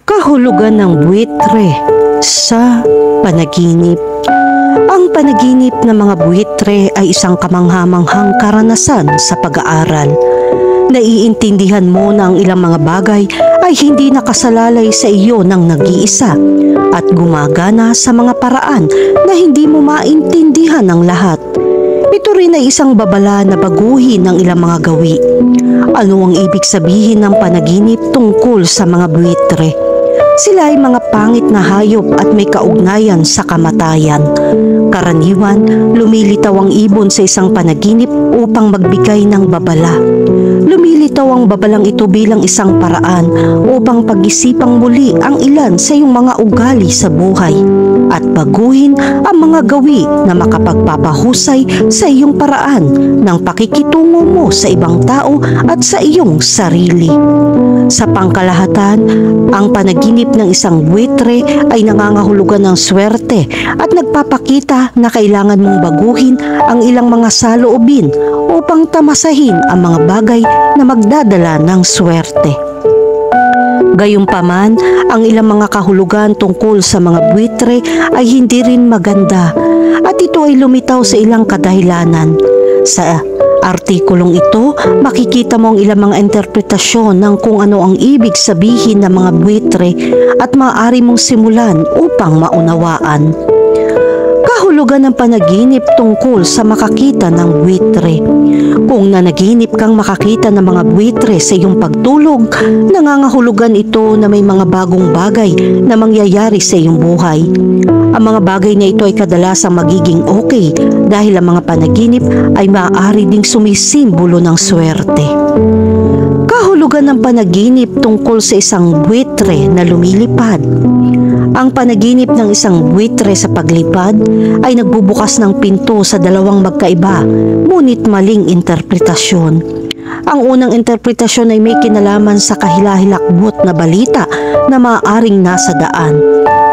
Kahulugan ng buwitre sa panaginip. Ang panaginip ng mga buwitre ay isang kamanghamanghang karanasan sa pag-aaral. Naiintindihan mo na ang ilang mga bagay ay hindi nakasalalay sa iyo ng nag-iisa at gumagana sa mga paraan na hindi mo maintindihan ng lahat. Ito rin ay isang babala na baguhin ng ilang mga gawi. Ano ang ibig sabihin ng panaginip tungkol sa mga buwitre? Sila ay mga pangit na hayop at may kaugnayan sa kamatayan. Karaniwan, lumilitaw ang ibon sa isang panaginip upang magbigay ng babala. Lumilitaw ang babalang ito bilang isang paraan upang pag-isipang muli ang ilan sa iyong mga ugali sa buhay at baguhin ang mga gawi na makapagpapahusay sa iyong paraan ng pakikitungo mo sa ibang tao at sa iyong sarili. Sa pangkalahatan, ang panaginip ng isang buwitre ay nangangahulugan ng swerte at nagpapakita na kailangan mong baguhin ang ilang mga saloobin upang tamasahin ang mga bagay na magdadala ng swerte. Gayunpaman, ang ilang mga kahulugan tungkol sa mga buwitre ay hindi rin maganda at ito ay lumitaw sa ilang kadahilanan. Sa artikulong ito, makikita mo ang ilang mga interpretasyon ng kung ano ang ibig sabihin ng mga buwitre at maaari mong simulan upang maunawaan. Kahulugan ng panaginip tungkol sa makakita ng buwitre. Kung nanaginip kang makakita ng mga buwitre sa iyong pagtulog, nangangahulugan ito na may mga bagong bagay na mangyayari sa iyong buhay. Ang mga bagay na ito ay kadalasang magiging okay dahil ang mga panaginip ay maaari ding sumisimbolo ng swerte. Kahulugan ng panaginip tungkol sa isang buwitre na lumilipad. Ang panaginip ng isang buwitre sa paglipad ay nagbubukas ng pinto sa dalawang magkaiba, ngunit maling interpretasyon. Ang unang interpretasyon ay may kinalaman sa kahilahilakbot na balita na maaaring nasa daan,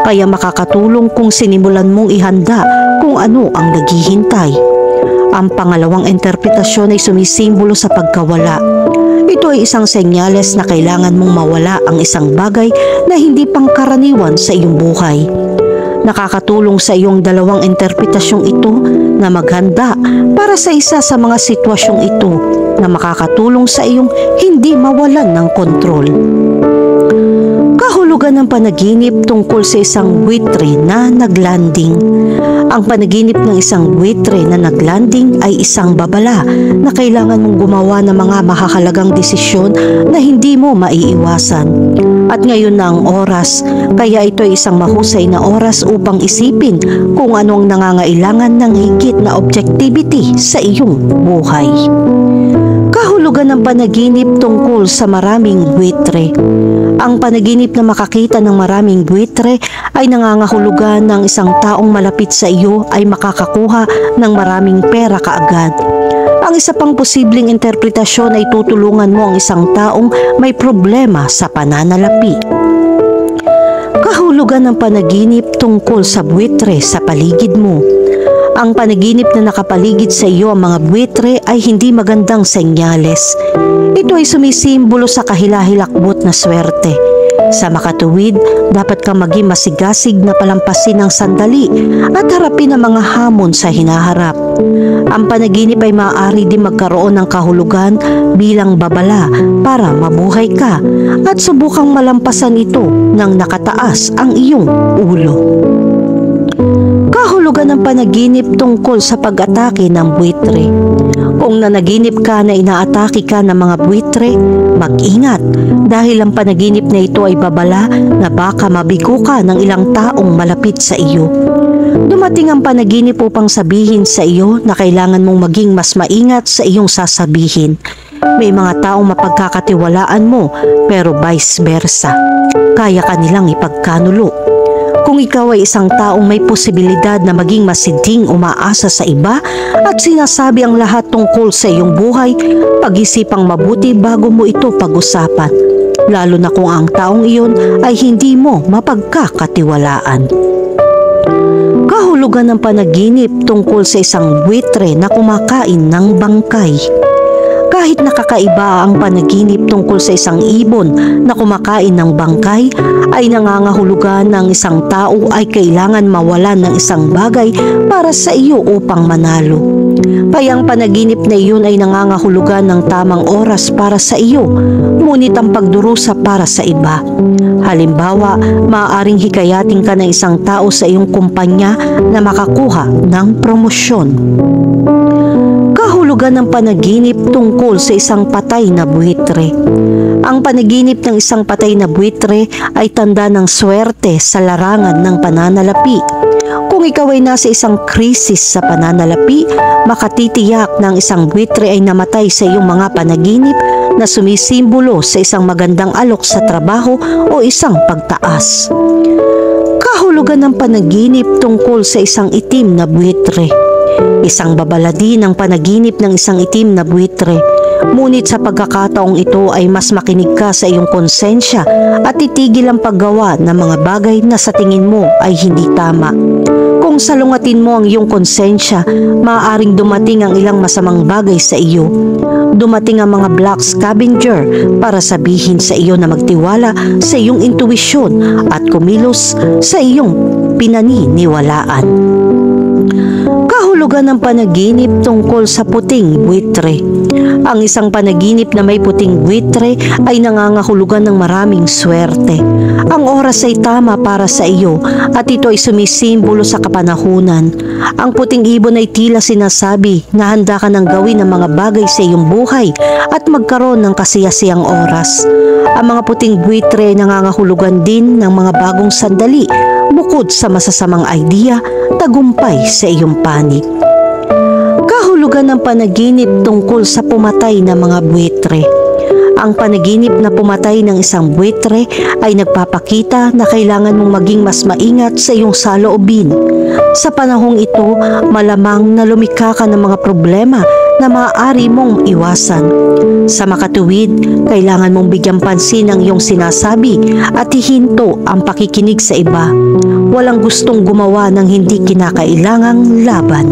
kaya makakatulong kung sinimulan mong ihanda kung ano ang naghihintay. Ang pangalawang interpretasyon ay sumisimbolo sa pagkawala. Ito ay isang senyales na kailangan mong mawala ang isang bagay na hindi pangkaraniwan sa iyong buhay. Nakakatulong sa iyong dalawang interpretasyong ito na maghanda para sa isa sa mga sitwasyong ito na makakatulong sa iyong hindi mawalan ng kontrol. Kahulugan ng panaginip tungkol sa isang buwitre na naglanding. Ang panaginip ng isang buwitre na naglanding ay isang babala na kailangan mong gumawa ng mga mahahalagang desisyon na hindi mo maiiwasan. At ngayon na ang oras, kaya ito ay isang mahusay na oras upang isipin kung anong nangangailangan ng higit na objectivity sa iyong buhay. Kahulugan ng panaginip tungkol sa maraming buwitre. Ang panaginip na makakita ng maraming buwitre ay nangangahulugan ng isang taong malapit sa iyo ay makakakuha ng maraming pera kaagad. Ang isa pang posibleng interpretasyon ay tutulungan mo ang isang taong may problema sa pananalapi. Kahulugan ng panaginip tungkol sa buwitre sa paligid mo. Ang panaginip na nakapaligid sa iyo ang mga buwitre ay hindi magandang senyales. Ito ay sumisimbolo sa kahilahilakbot na swerte. Sa makatuwid, dapat kang maging masigasig na palampasin ng sandali at harapin ang mga hamon sa hinaharap. Ang panaginip ay maaari din magkaroon ng kahulugan bilang babala para mabuhay ka at subukang malampasan ito nang nakataas ang iyong ulo. Kahulugan ng panaginip tungkol sa pag-atake ng buwitre. Kung nanaginip ka na inaatake ka ng mga buwitre, mag-ingat dahil ang panaginip na ito ay babala na baka mabigo ka ng ilang taong malapit sa iyo. Dumating ang panaginip upang sabihin sa iyo na kailangan mong maging mas maingat sa iyong sasabihin. May mga taong mapagkakatiwalaan mo pero vice versa. Kaya kanilang ipagkanulo. Kung ikaw ay isang taong may posibilidad na maging masidhing umaasa sa iba at sinasabi ang lahat tungkol sa iyong buhay, pag-isipang mabuti bago mo ito pag-usapan, lalo na kung ang taong iyon ay hindi mo mapagkakatiwalaan. Kahulugan ng panaginip tungkol sa isang buwitre na kumakain ng bangkay. Kahit nakakaiba ang panaginip tungkol sa isang ibon na kumakain ng bangkay, ay nangangahulugan ng isang tao ay kailangan mawalan ng isang bagay para sa iyo upang manalo. Kaya ang panaginip na iyon ay nangangahulugan ng tamang oras para sa iyo, ngunit ang pagdurusa para sa iba. Halimbawa, maaaring hikayatin ka ng isang tao sa iyong kumpanya na makakuha ng promosyon. Kahulugan ng panaginip tungkol sa isang patay na buwitre. Ang panaginip ng isang patay na buwitre ay tanda ng swerte sa larangan ng pananalapi. Kung ikaw ay nasa isang krisis sa pananalapi, makatitiyak ng isang buwitre ay namatay sa iyong mga panaginip na sumisimbolo sa isang magandang alok sa trabaho o isang pagtaas. Kahulugan ng panaginip tungkol sa isang itim na buwitre. Isang babaladi ng panaginip ng isang itim na buwitre. Ngunit sa pagkakataong ito ay mas makinig ka sa iyong konsensya at titigil ang paggawa ng mga bagay na sa tingin mo ay hindi tama. Kung salungatin mo ang iyong konsensya, maaaring dumating ang ilang masamang bagay sa iyo. Dumating ang mga black scavenger para sabihin sa iyo na magtiwala sa iyong intuwisyon at kumilos sa iyong pinaniniwalaan. Kahulugan ng panaginip tungkol sa puting buwitre. Ang isang panaginip na may puting buwitre ay nangangahulugan ng maraming swerte. Ang oras ay tama para sa iyo at ito ay sumisimbolo sa kapanahunan. Ang puting ibon ay tila sinasabi na handa ka nang gawin ang mga bagay sa iyong buhay at magkaroon ng kasiyasiyang oras. Ang mga puting buwitre ay nangangahulugan din ng mga bagong sandali bukod sa masasamang idea, tagumpay sa iyong panig. Kahulugan ng panaginip tungkol sa pumatay na mga buwitre. Ang panaginip na pumatay ng isang buwitre ay nagpapakita na kailangan mong maging mas maingat sa iyong saloobin. Sa panahong ito, malamang na lumikha ka ng mga problema na maaari mong iwasan. Sa makatuwid, kailangan mong bigyang pansin ang iyong sinasabi at hihinto ang pakikinig sa iba. Walang gustong gumawa ng hindi kinakailangang laban.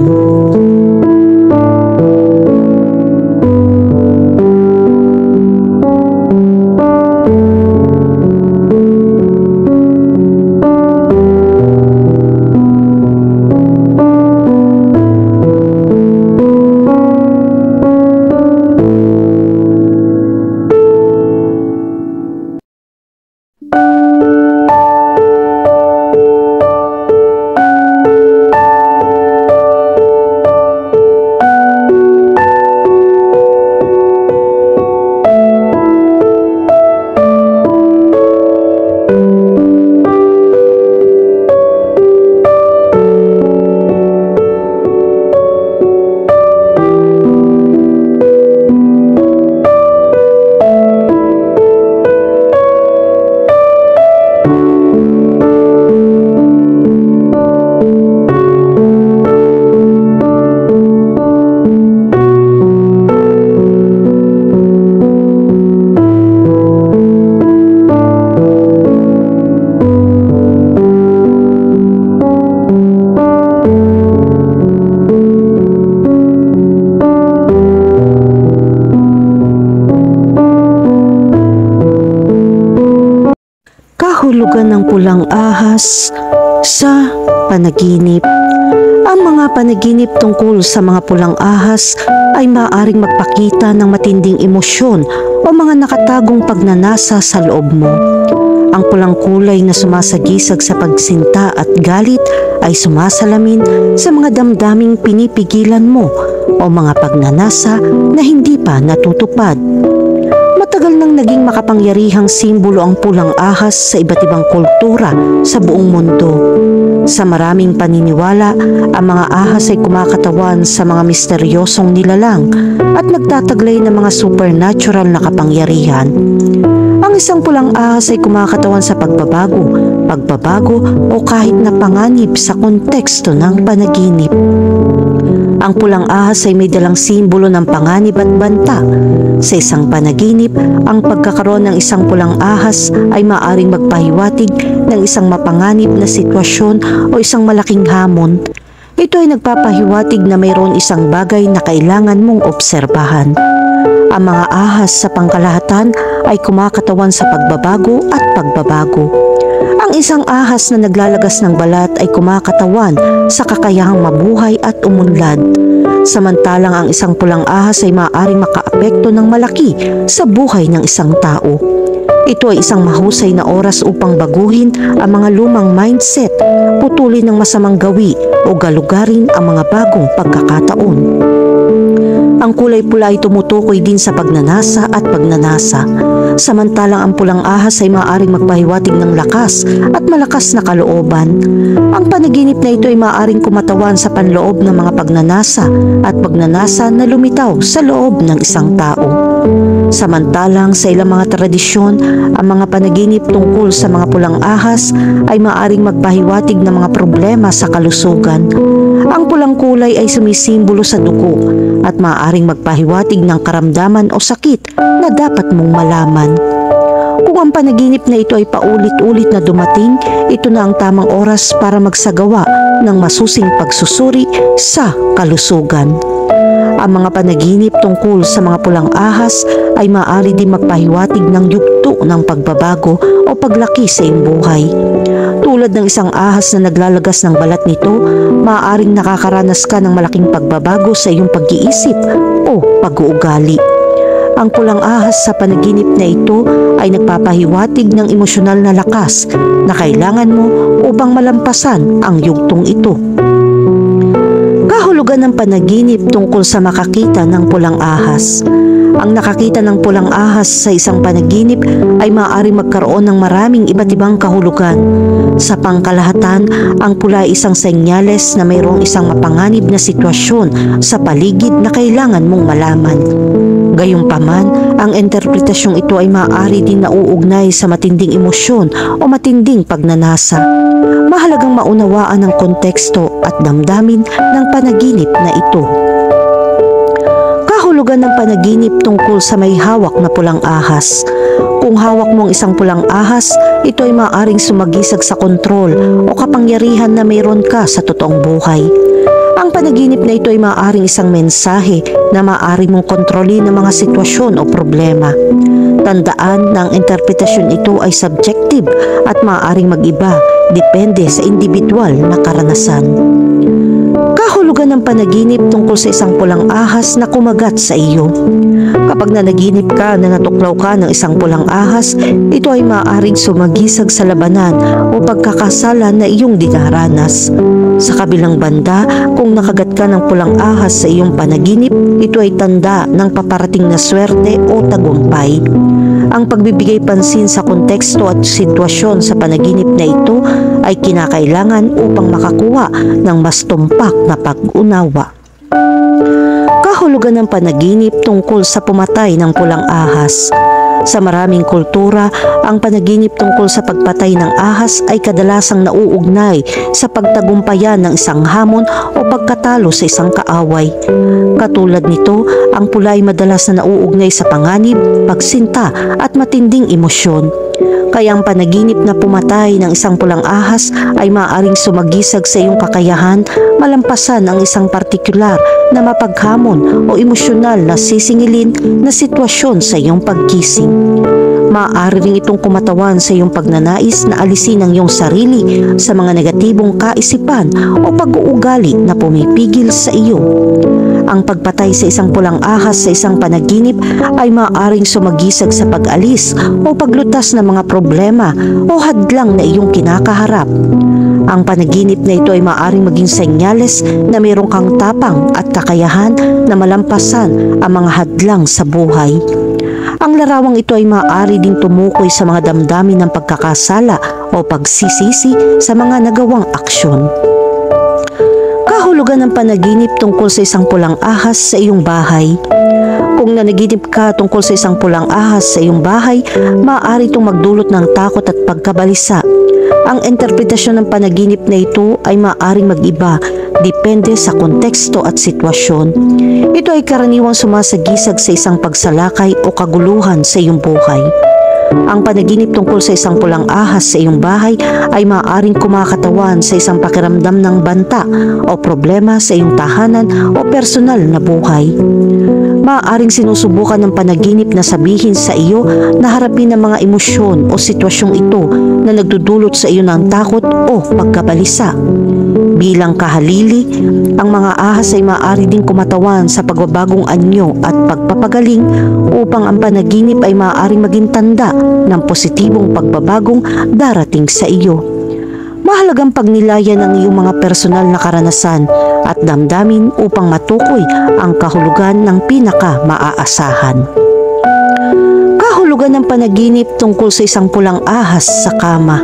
Kahulugan ng pulang ahas sa panaginip. Ang mga panaginip tungkol sa mga pulang ahas ay maaaring magpakita ng matinding emosyon o mga nakatagong pagnanasa sa loob mo. Ang pulang kulay na sumasagisag sa pagsinta at galit ay sumasalamin sa mga damdaming pinipigilan mo o mga pagnanasa na hindi pa natutupad. Matagal nang naging makapangyarihang simbolo ang pulang ahas sa iba't ibang kultura sa buong mundo. Sa maraming paniniwala, ang mga ahas ay kumakatawan sa mga misteryosong nilalang at nagtataglay ng mga supernatural na kapangyarihan. Ang isang pulang ahas ay kumakatawan sa pagbabago o kahit na panganib sa konteksto ng panaginip. Ang pulang ahas ay may dalang simbolo ng panganib at banta. Sa isang panaginip, ang pagkakaroon ng isang pulang ahas ay maaaring magpahiwatig ng isang mapanganib na sitwasyon o isang malaking hamon. Ito ay nagpapahiwatig na mayroon isang bagay na kailangan mong obserbahan. Ang mga ahas sa pangkalahatan ay kumakatawan sa pagbabago at pagbabago. Ang isang ahas na naglalagas ng balat ay kumakatawan sa kakayahang mabuhay at umunlad. Samantalang ang isang pulang ahas ay maaaring makaapekto ng malaki sa buhay ng isang tao. Ito ay isang mahusay na oras upang baguhin ang mga lumang mindset, putulin ng masamang gawi o galugarin ang mga bagong pagkakataon. Ang kulay pula ay tumutukoy din sa pagnanasa at pagnanasa, samantalang ang pulang ahas ay maaaring magpahiwatig ng lakas at malakas na kalooban. Ang panaginip na ito ay maaaring kumatawan sa panloob ng mga pagnanasa at pagnanasa na lumitaw sa loob ng isang tao. Samantalang sa ilang mga tradisyon, ang mga panaginip tungkol sa mga pulang ahas ay maaaring magpahiwatig ng mga problema sa kalusugan. Ang pulang kulay ay sumisimbolo sa dugo at maaaring magpahiwatig ng karamdaman o sakit na dapat mong malaman. Kung ang panaginip na ito ay paulit-ulit na dumating, ito na ang tamang oras para magsagawa ng masusing pagsusuri sa kalusugan. Ang mga panaginip tungkol sa mga pulang ahas ay maaari din magpahiwatig ng yugto ng pagbabago o paglaki sa iyong buhay. Tulad ng isang ahas na naglalagas ng balat nito, maaaring nakakaranas ka ng malaking pagbabago sa iyong pag-iisip o pag-uugali. Ang pulang ahas sa panaginip na ito ay nagpapahiwatig ng emosyonal na lakas na kailangan mo upang malampasan ang yugtong ito. Kahulugan ng panaginip tungkol sa makakita ng pulang ahas. Ang nakakita ng pulang ahas sa isang panaginip ay maaaring magkaroon ng maraming iba't ibang kahulugan. Sa pangkalahatan, ang pula ay isang senyales na mayroong isang mapanganib na sitwasyon sa paligid na kailangan mong malaman. Gayunpaman, ang interpretasyong ito ay maaari din nauugnay sa matinding emosyon o matinding pagnanasa. Mahalagang maunawaan ang konteksto at damdamin ng panaginip na ito. Kahulugan ng panaginip tungkol sa may hawak na pulang ahas. Kung hawak mo ang isang pulang ahas, ito ay maaaring sumagisag sa kontrol o kapangyarihan na mayroon ka sa totoong buhay. Ang panaginip na ito ay maaaring isang mensahe na maaari mong kontrolin ng mga sitwasyon o problema. Tandaan na ang interpretasyon ito ay subjective at maaaring mag-iba depende sa individual na karanasan. Kahulugan ng panaginip tungkol sa isang pulang ahas na kumagat sa iyo. Kapag nanaginip ka na natuklaw ka ng isang pulang ahas, ito ay maaaring sumagisag sa labanan o pagkakasala na iyong dinaranas. Sa kabilang banda, kung nakagat ka ng pulang ahas sa iyong panaginip, ito ay tanda ng paparating na swerte o tagumpay. Ang pagbibigay pansin sa konteksto at sitwasyon sa panaginip na ito ay kinakailangan upang makakuha ng mas tumpak na pag-unawa. Kahulugan ng panaginip tungkol sa pumatay ng pulang ahas. Sa maraming kultura, ang panaginip tungkol sa pagpatay ng ahas ay kadalasang nauugnay sa pagtagumpayan ng isang hamon o pagkatalo sa isang kaaway. Katulad nito, ang pula ay madalas na nauugnay sa panganib, pagsinta at matinding emosyon. Kaya ang panaginip na pumatay ng isang pulang ahas ay maaaring sumagisag sa iyong kakayahan malampasan ang isang partikular na mapaghamon o emosyonal na sisingilin na sitwasyon sa iyong pagkising. Maaari rin itong kumatawan sa iyong pagnanais na alisin ang iyong sarili sa mga negatibong kaisipan o pag-uugali na pumipigil sa iyo. Ang pagpatay sa isang pulang ahas sa isang panaginip ay maaaring sumagisag sa pag-alis o paglutas ng mga problema o hadlang na iyong kinakaharap. Ang panaginip na ito ay maaaring maging senyales na mayroong kang tapang at kakayahan na malampasan ang mga hadlang sa buhay. Ang larawang ito ay maaari din tumukoy sa mga damdamin ng pagkakasala o pagsisisi sa mga nagawang aksyon. Kahulugan ng panaginip tungkol sa isang pulang ahas sa iyong bahay. Kung nanaginip ka tungkol sa isang pulang ahas sa iyong bahay, maaari itong magdulot ng takot at pagkabalisa. Ang interpretasyon ng panaginip na ito ay maaaring mag-iba depende sa konteksto at sitwasyon. Ito ay karaniwang sumasagisag sa isang pagsalakay o kaguluhan sa iyong buhay. Ang panaginip tungkol sa isang pulang ahas sa iyong bahay ay maaaring kumakatawan sa isang pakiramdam ng banta o problema sa iyong tahanan o personal na buhay. Maaaring sinusubukan ng panaginip na sabihin sa iyo na harapin ang mga emosyon o sitwasyong ito na nagdudulot sa iyo ng takot o pagkabalisa. Bilang kahalili, ang mga ahas ay maaari ding kumatawan sa pagbabagong anyo at pagpapagaling upang ang panaginip ay maaaring maging tanda ng positibong pagbabagong darating sa iyo. Mahalagang pagnilayan ang iyong mga personal na karanasan at damdamin upang matukoy ang kahulugan ng pinaka-maaasahan. Kahulugan ng panaginip tungkol sa isang pulang ahas sa kama.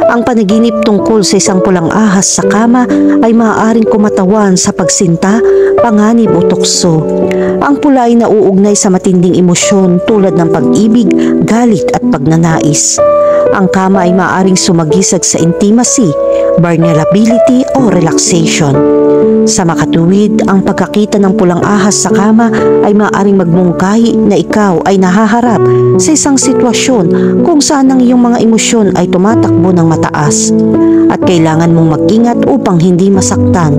Ang panaginip tungkol sa isang pulang ahas sa kama ay maaaring kumatawan sa pagsinta, panganib o tukso. Ang pula ay nauugnay sa matinding emosyon tulad ng pag-ibig, galit at pagnanais. Ang kama ay maaaring sumagisag sa intimacy, vulnerability o relaxation. Sa makatuwid, ang pagkakita ng pulang ahas sa kama ay maaaring magmungkahi na ikaw ay nahaharap sa isang sitwasyon kung saan ang iyong mga emosyon ay tumatakbo ng mataas at kailangan mong mag-ingat upang hindi masaktan.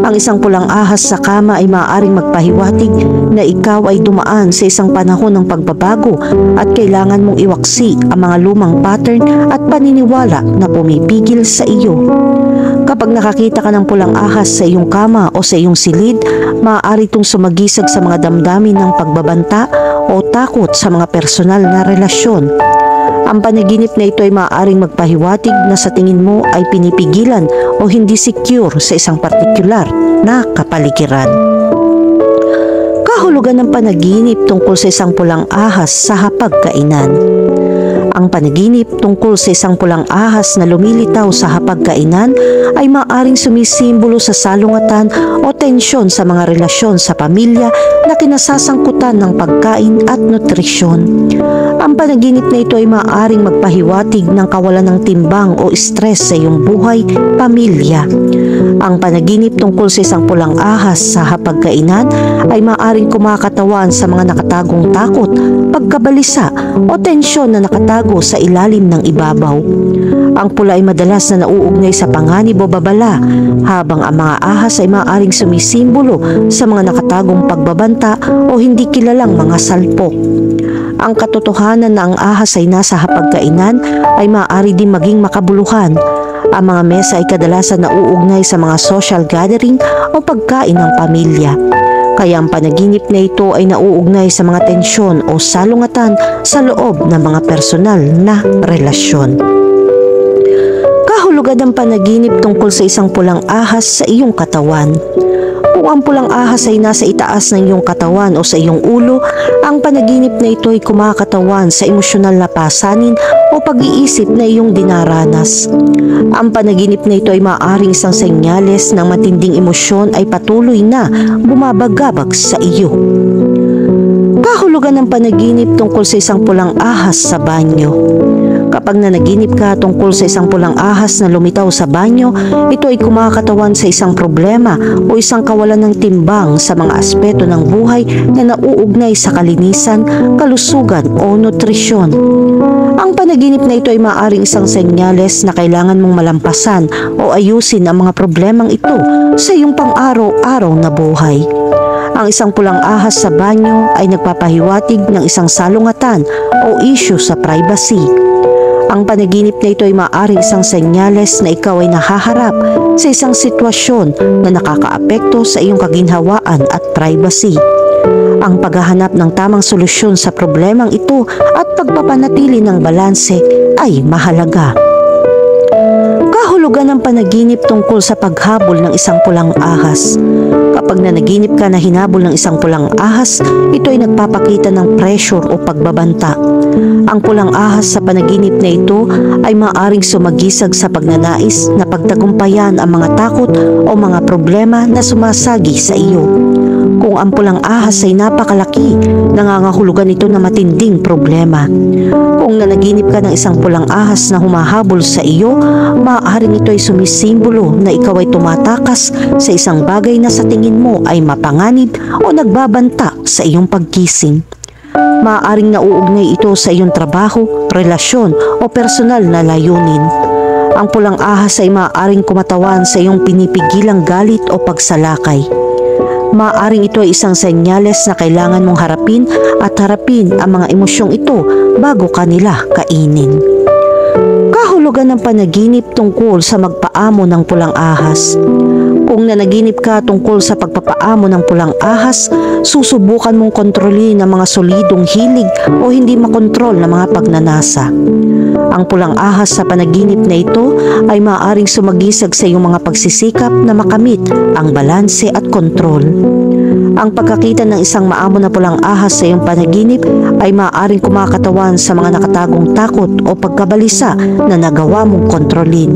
Ang isang pulang ahas sa kama ay maaaring magpahiwatig na ikaw ay dumaan sa isang panahon ng pagbabago at kailangan mong iwaksi ang mga lumang pattern at paniniwala na pumipigil sa iyo. Kapag nakakita ka ng pulang ahas sa iyong kama o sa iyong silid, maaari itong sumagisag sa mga damdamin ng pagbabanta o takot sa mga personal na relasyon. Ang panaginip na ito ay maaaring magpahiwatig na sa tingin mo ay pinipigilan o hindi secure sa isang partikular na kapaligiran. Kahulugan ng panaginip tungkol sa isang pulang ahas sa hapagkainan. Ang panaginip tungkol sa isang pulang ahas na lumilitaw sa hapagkainan ay maaaring sumisimbolo sa salungatan o tensyon sa mga relasyon sa pamilya na kinasasangkutan ng pagkain at nutrisyon. Ang panaginip na ito ay maaaring magpahiwatig ng kawalan ng timbang o stress sa iyong buhay, pamilya. Ang panaginip tungkol sa isang pulang ahas sa hapagkainan ay maaaring kumakatawan sa mga nakatagong takot, pagkabalisa o tensyon na nakatago sa ilalim ng ibabaw. Ang pula ay madalas na nauugnay sa panganib o babala, habang ang mga ahas ay maaaring sumisimbolo sa mga nakatagong pagbabanta o hindi kilalang mga salpok. Ang katotohanan na ang ahas ay nasa hapagkainan ay maaari din maging makabuluhan. Ang mga mesa ay kadalasan nauugnay sa mga social gathering o pagkain ng pamilya. Kaya ang panaginip na ito ay nauugnay sa mga tensyon o salungatan sa loob ng mga personal na relasyon. Kahulugan ng panaginip tungkol sa isang pulang ahas sa iyong katawan. Kung ang pulang ahas ay nasa itaas ng iyong katawan o sa iyong ulo, ang panaginip na ito ay kumakatawan sa emosyonal na pasanin o pag-iisip na iyong dinaranas. Ang panaginip na ito ay maaaring isang senyales ng matinding emosyon ay patuloy na bumabagabag sa iyo. Kahulugan ng panaginip tungkol sa isang pulang ahas sa banyo. Kapag nanaginip ka tungkol sa isang pulang ahas na lumitaw sa banyo, ito ay kumakatawan sa isang problema o isang kawalan ng timbang sa mga aspeto ng buhay na nauugnay sa kalinisan, kalusugan o nutrisyon. Ang panaginip na ito ay maaaring isang senyales na kailangan mong malampasan o ayusin ang mga problemang ito sa iyong pang-araw-araw na buhay. Ang isang pulang ahas sa banyo ay nagpapahiwatig ng isang salungatan o issue sa privacy. Ang panaginip na ito ay maaaring isang senyales na ikaw ay nahaharap sa isang sitwasyon na nakakaapekto sa iyong kaginhawaan at privacy. Ang paghahanap ng tamang solusyon sa problemang ito at pagpapanatili ng balanse ay mahalaga. Kahulugan ng panaginip tungkol sa paghabol ng isang pulang ahas. Kapag nanaginip ka na hinabol ng isang pulang ahas, ito ay nagpapakita ng pressure o pagbabanta. Ang pulang ahas sa panaginip na ito ay maaaring sumagisag sa pagnanais na pagtagumpayan ang mga takot o mga problema na sumasagi sa iyo. Kung ang pulang ahas ay napakalaki, nangangahulugan ito na matinding problema. Kung nanaginip ka ng isang pulang ahas na humahabol sa iyo, maaaring ito ay sumisimbolo na ikaw ay tumatakas sa isang bagay na sa tingin mo ay mapanganib o nagbabanta sa iyong paggising. Maaaring nauugnay ito sa iyong trabaho, relasyon o personal na layunin. Ang pulang ahas ay maaaring kumatawan sa iyong pinipigilang galit o pagsalakay. Maaaring ito ay isang senyales na kailangan mong harapin ang mga emosyong ito bago kanila kainin. Kahulugan ng panaginip tungkol sa magpaamo ng pulang ahas. Kung nanaginip ka tungkol sa pagpapaamo ng pulang ahas, susubukan mong kontrolin ang mga solidong hilig o hindi makontrol na mga pagnanasa. Ang pulang ahas sa panaginip na ito ay maaaring sumagisag sa iyong mga pagsisikap na makamit ang balanse at kontrol. Ang pagkakita ng isang maamo na pulang ahas sa iyong panaginip ay maaaring kumakatawan sa mga nakatagong takot o pagkabalisa na nagawa mong kontrolin.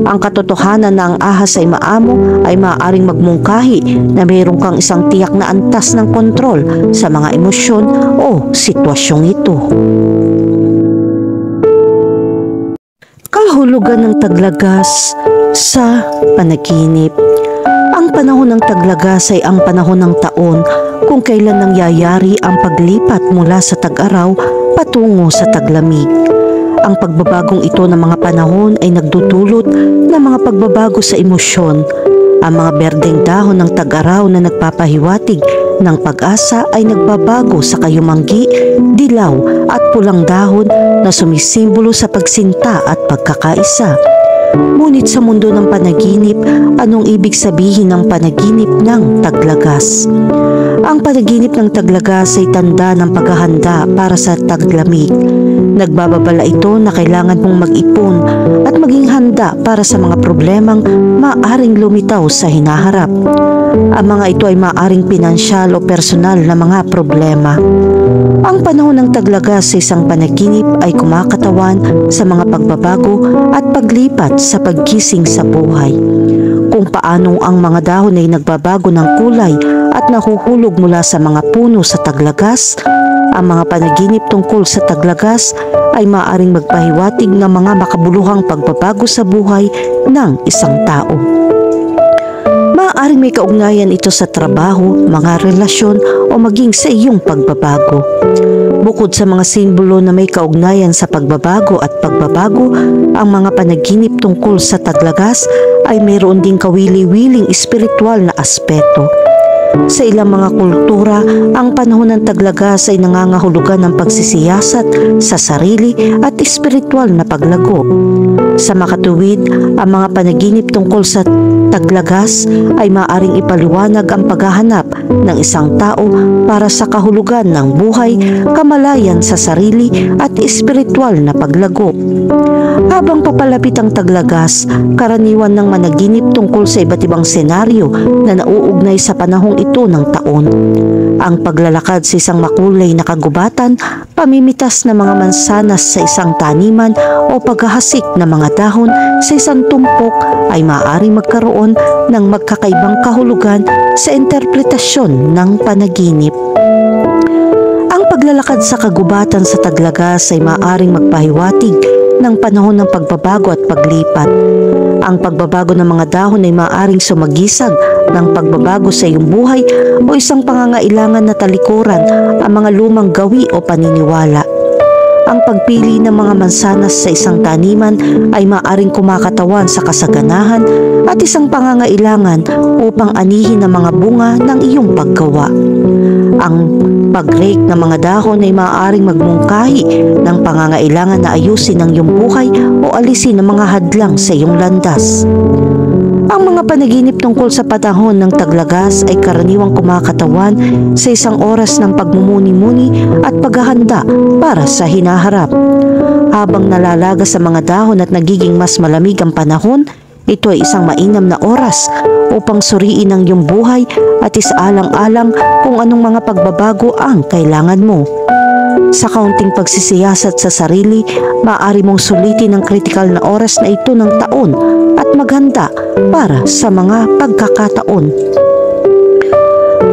Ang katotohanan na ang ahas ay maamo ay maaaring magmungkahi na mayroon kang isang tiyak na antas ng kontrol sa mga emosyon o sitwasyong ito. Kahulugan ng taglagas sa panaginip. Ang panahon ng taglagas ay ang panahon ng taon kung kailan nangyayari ang paglipat mula sa tag-araw patungo sa taglamig. Ang pagbabagong ito ng mga panahon ay nagdudulot ng mga pagbabago sa emosyon. Ang mga berdeng dahon ng tag-araw na nagpapahiwatig ng pag-asa ay nagbabago sa kayumanggi, dilaw at pulang dahon na sumisimbolo sa pagsinta at pagkakaisa. Ngunit sa mundo ng panaginip, anong ibig sabihin ng panaginip ng taglagas? Ang panaginip ng taglagas ay tanda ng paghahanda para sa taglamig. Nagbababala ito na kailangan mong mag-ipon at maging handa para sa mga problemang maaaring lumitaw sa hinaharap. Ang mga ito ay maaaring pinansyal o personal na mga problema. Ang panahon ng taglagas sa isang panaginip ay kumakatawan sa mga pagbabago at paglipat sa pagkising sa buhay. Kung paano ang mga dahon ay nagbabago ng kulay at nahuhulog mula sa mga puno sa taglagas, ang mga panaginip tungkol sa taglagas ay maaaring magpahiwatig ng mga makabuluhang pagbabago sa buhay ng isang tao. Maaaring may kaugnayan ito sa trabaho, mga relasyon o maging sa iyong pagbabago. Bukod sa mga simbolo na may kaugnayan sa pagbabago at pagbabago, ang mga panaginip tungkol sa taglagas ay mayroon ding kawili-wiling espiritual na aspeto. Sa ilang mga kultura, ang panahon ng taglagas ay nangangahulugan ng pagsisiyasat sa sarili at espiritual na paglago. Sa makatuwid, ang mga panaginip tungkol sa taglagas ay maaaring ipaliwanag ang paghahanap ng isang tao para sa kahulugan ng buhay, kamalayan sa sarili at espiritual na paglago. Habang papalapit ang taglagas, karaniwan ng managinip tungkol sa iba't ibang senaryo na nauugnay sa panahong ito ng taon. Ang paglalakad sa isang makulay na kagubatan, pamimitas ng mga mansanas sa isang taniman o paghahasik ng mga dahon sa isang tumpok ay maaaring magkaroon ng magkakaibang kahulugan sa interpretasyon ng panaginip. Ang paglalakad sa kagubatan sa taglagas ay maaaring magpahiwatig ng panahon ng pagbabago at paglipat. Ang pagbabago ng mga dahon ay maaaring sumagisag ng pagbabago sa iyong buhay o isang pangangailangan na talikuran ang mga lumang gawi o paniniwala. Ang pagpili ng mga mansanas sa isang taniman ay maaaring kumakatawan sa kasaganahan at isang pangangailangan upang anihin ang mga bunga ng iyong paggawa. Ang pag-rake ng mga dahon ay maaaring magmungkahi ng pangangailangan na ayusin ang iyong buhay o alisin ang mga hadlang sa iyong landas. Ang mga panaginip tungkol sa panahon ng taglagas ay karaniwang kumakatawan sa isang oras ng pagmumuni-muni at paghahanda para sa hinaharap. Habang nalalaga sa mga dahon at nagiging mas malamig ang panahon, ito ay isang mainam na oras upang suriin ang iyong buhay at isaalang-alang kung anong mga pagbabago ang kailangan mo. Sa kaunting pagsisiyasat sa sarili, maaari mong sulitin ang kritikal na oras na ito ng taon at maghanda para sa mga pagkakataon.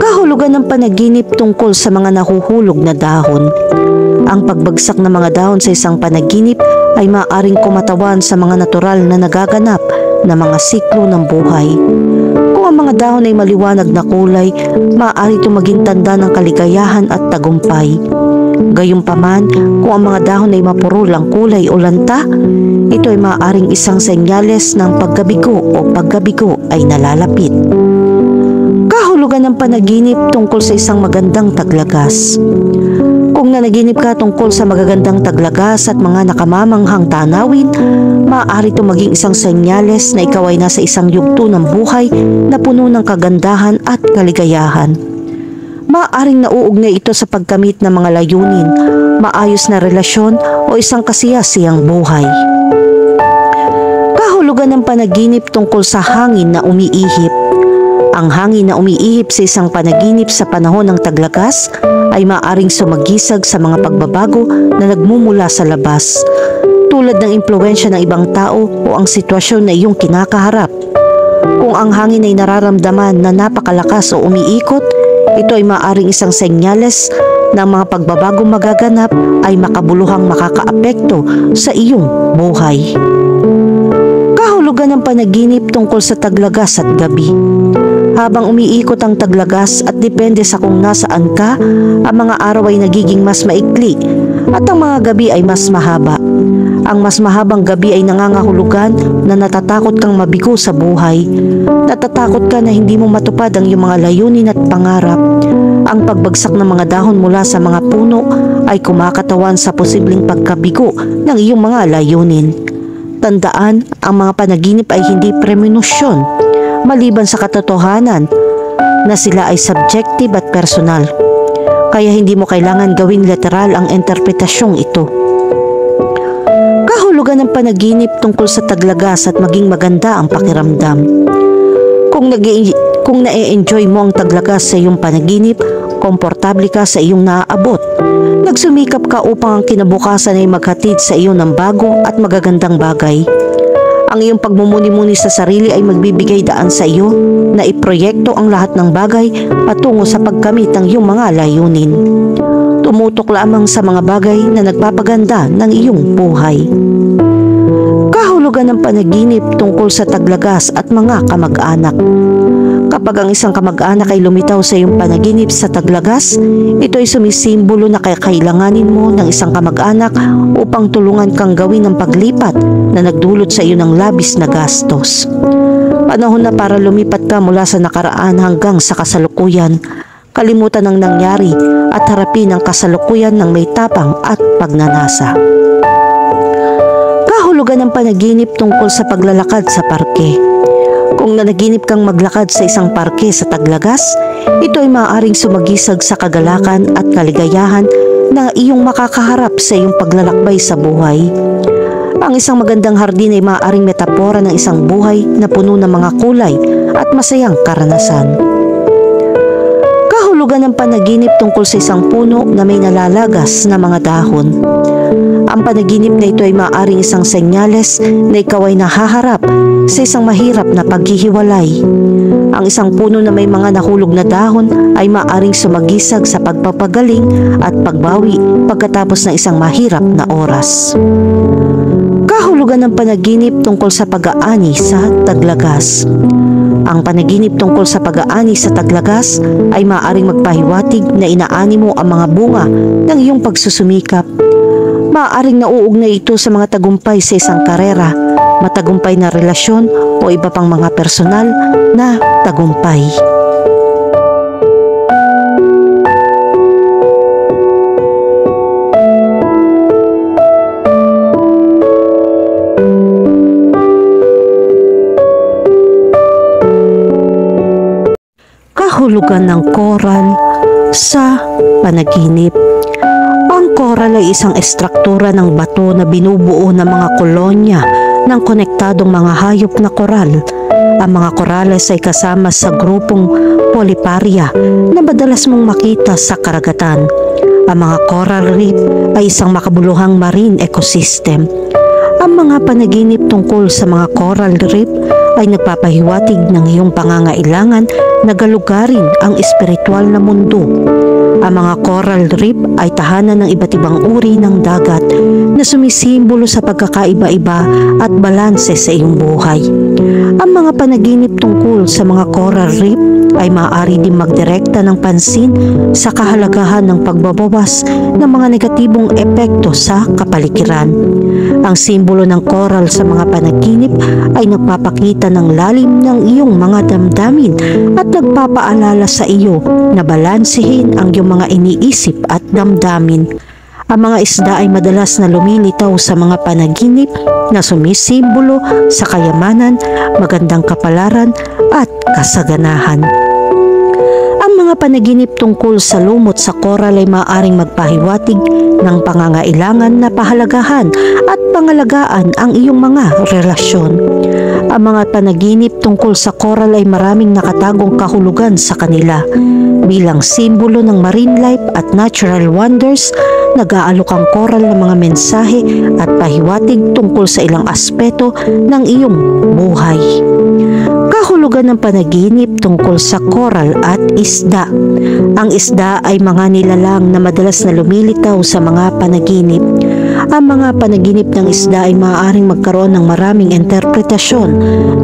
Kahulugan ng panaginip tungkol sa mga nahuhulog na dahon. Ang pagbagsak ng mga dahon sa isang panaginip ay maaaring kumatawan sa mga natural na nagaganap na mga siklo ng buhay. Kung ang mga dahon ay maliwanag na kulay, maaari itong maging tanda ng kaligayahan at tagumpay. Gayunpaman, kung ang mga dahon ay mapurol ang kulay o lanta, ito ay maaaring isang senyales ng pagkabigo o pagkabigo ay nalalapit. Kahulugan ng panaginip tungkol sa isang magandang taglagas. Kung nanaginip ka tungkol sa magagandang taglagas at mga nakamamanghang tanawin, maaari ito maging isang senyales na ikaw ay nasa isang yugto ng buhay na puno ng kagandahan at kaligayahan. Maaaring nauugnay ito sa pagkamit ng mga layunin, maayos na relasyon o isang kasiyasiyang buhay. Kahulugan ng panaginip tungkol sa hangin na umiihip. Ang hangin na umiihip sa isang panaginip sa panahon ng taglagas ay maaaring sumagisag sa mga pagbabago na nagmumula sa labas, tulad ng impluwensya ng ibang tao o ang sitwasyon na iyong kinakaharap. Kung ang hangin ay nararamdaman na napakalakas o umiikot, ito ay maaaring isang senyales ng mga pagbabagong magaganap ay makabuluhang makakaapekto sa iyong buhay. Kahulugan ng panaginip tungkol sa taglagas at gabi. Habang umiikot ang taglagas at depende sa kung nasaan ka, ang mga araw ay nagiging mas maikli at ang mga gabi ay mas mahaba. Ang mas mahabang gabi ay nangangahulugan na natatakot kang mabigo sa buhay. Natatakot ka na hindi mo matupad ang iyong mga layunin at pangarap. Ang pagbagsak ng mga dahon mula sa mga puno ay kumakatawan sa posibleng pagkabigo ng iyong mga layunin. Tandaan, ang mga panaginip ay hindi premonition, maliban sa katotohanan na sila ay subjective at personal. Kaya hindi mo kailangan gawing literal ang interpretasyong ito. Kahulugan ng panaginip tungkol sa taglagas at maging maganda ang pakiramdam. Kung na-enjoy mo ang taglagas sa iyong panaginip, komportable ka sa iyong naaabot. Nagsumikap ka upang ang kinabukasan ay maghatid sa iyo ng bago at magagandang bagay. Ang iyong pagmumuni-muni sa sarili ay magbibigay daan sa iyo na iproyekto ang lahat ng bagay patungo sa pagkamit ng iyong mga layunin. Tumutok lamang sa mga bagay na nagpapaganda ng iyong buhay. Kahulugan ng panaginip tungkol sa taglagas at mga kamag-anak. Kapag ang isang kamag-anak ay lumitaw sa iyong panaginip sa taglagas, ito ay sumisimbolo na kakailanganin mo ng isang kamag-anak upang tulungan kang gawin ang paglipat na nagdulot sa iyo ng labis na gastos. Panahon na para lumipat ka mula sa nakaraan hanggang sa kasalukuyan. Kalimutan ang nangyari at harapin ang kasalukuyan ng may tapang at pagnanasa. Kahulugan ng panaginip tungkol sa paglalakad sa parke. Kung nanaginip kang maglakad sa isang parke sa taglagas, ito ay maaaring sumagisag sa kagalakan at kaligayahan na iyong makakaharap sa iyong paglalakbay sa buhay. Ang isang magandang hardin ay maaaring metapora ng isang buhay na puno ng mga kulay at masayang karanasan. Kahulugan ng panaginip tungkol sa isang puno na may nalalagas na mga dahon. Ang panaginip na ito ay maaaring isang senyales na ikaw ay nahaharap sa isang mahirap na paghihiwalay. Ang isang puno na may mga nahulog na dahon ay maaaring sumagisag sa pagpapagaling at pagbawi pagkatapos ng isang mahirap na oras. Kahulugan ng panaginip tungkol sa pag-aani sa taglagas. Ang panaginip tungkol sa pag-aani sa taglagas ay maaaring magpahiwatig na inaani mo ang mga bunga ng iyong pagsusumikap. Maaaring nauugnay ito sa mga tagumpay sa isang karera, matagumpay na relasyon o iba pang mga personal na tagumpay. Kahulugan ng koral sa panaginip. Ang koral ay isang estruktura ng bato na binubuo ng mga kolonya ng konektadong mga hayop na koral. Ang mga korales ay kasama sa grupong Polyparia na madalas mong makita sa karagatan. Ang mga coral reef ay isang makabuluhang marine ecosystem. Ang mga panaginip tungkol sa mga coral reef ay nagpapahiwatig ng iyong pangangailangan na galugarin ang espiritual na mundo. Ang mga coral reef ay tahanan ng iba't ibang uri ng dagat na sumisimbolo sa pagkakaiba-iba at balanse sa iyong buhay. Ang mga panaginip tungkol sa mga coral reef ay maaari din magdirekta ng pansin sa kahalagahan ng pagbabawas ng mga negatibong epekto sa kapaligiran. Ang simbolo ng coral sa mga panaginip ay nagpapakita ng lalim ng iyong mga damdamin at nagpapaalala sa iyo na balansehin ang iyong mga iniisip at damdamin. Ang mga isda ay madalas na lumilitaw sa mga panaginip na sumisimbolo sa kayamanan, magandang kapalaran at kasaganahan. Ang mga panaginip tungkol sa lumot sa coral ay maaaring magpahiwatig ng pangangailangan na pahalagahan at pangalagaan ang iyong mga relasyon. Ang mga panaginip tungkol sa coral ay maraming nakatagong kahulugan sa kanila. Bilang simbolo ng marine life at natural wonders, nag-aalok ang coral ng mga mensahe at pahiwatig tungkol sa ilang aspeto ng iyong buhay. Kahulugan ng panaginip tungkol sa coral at isda. Ang isda ay mga nilalang na madalas na lumilitaw sa mga panaginip. Ang mga panaginip ng isda ay maaaring magkaroon ng maraming interpretasyon,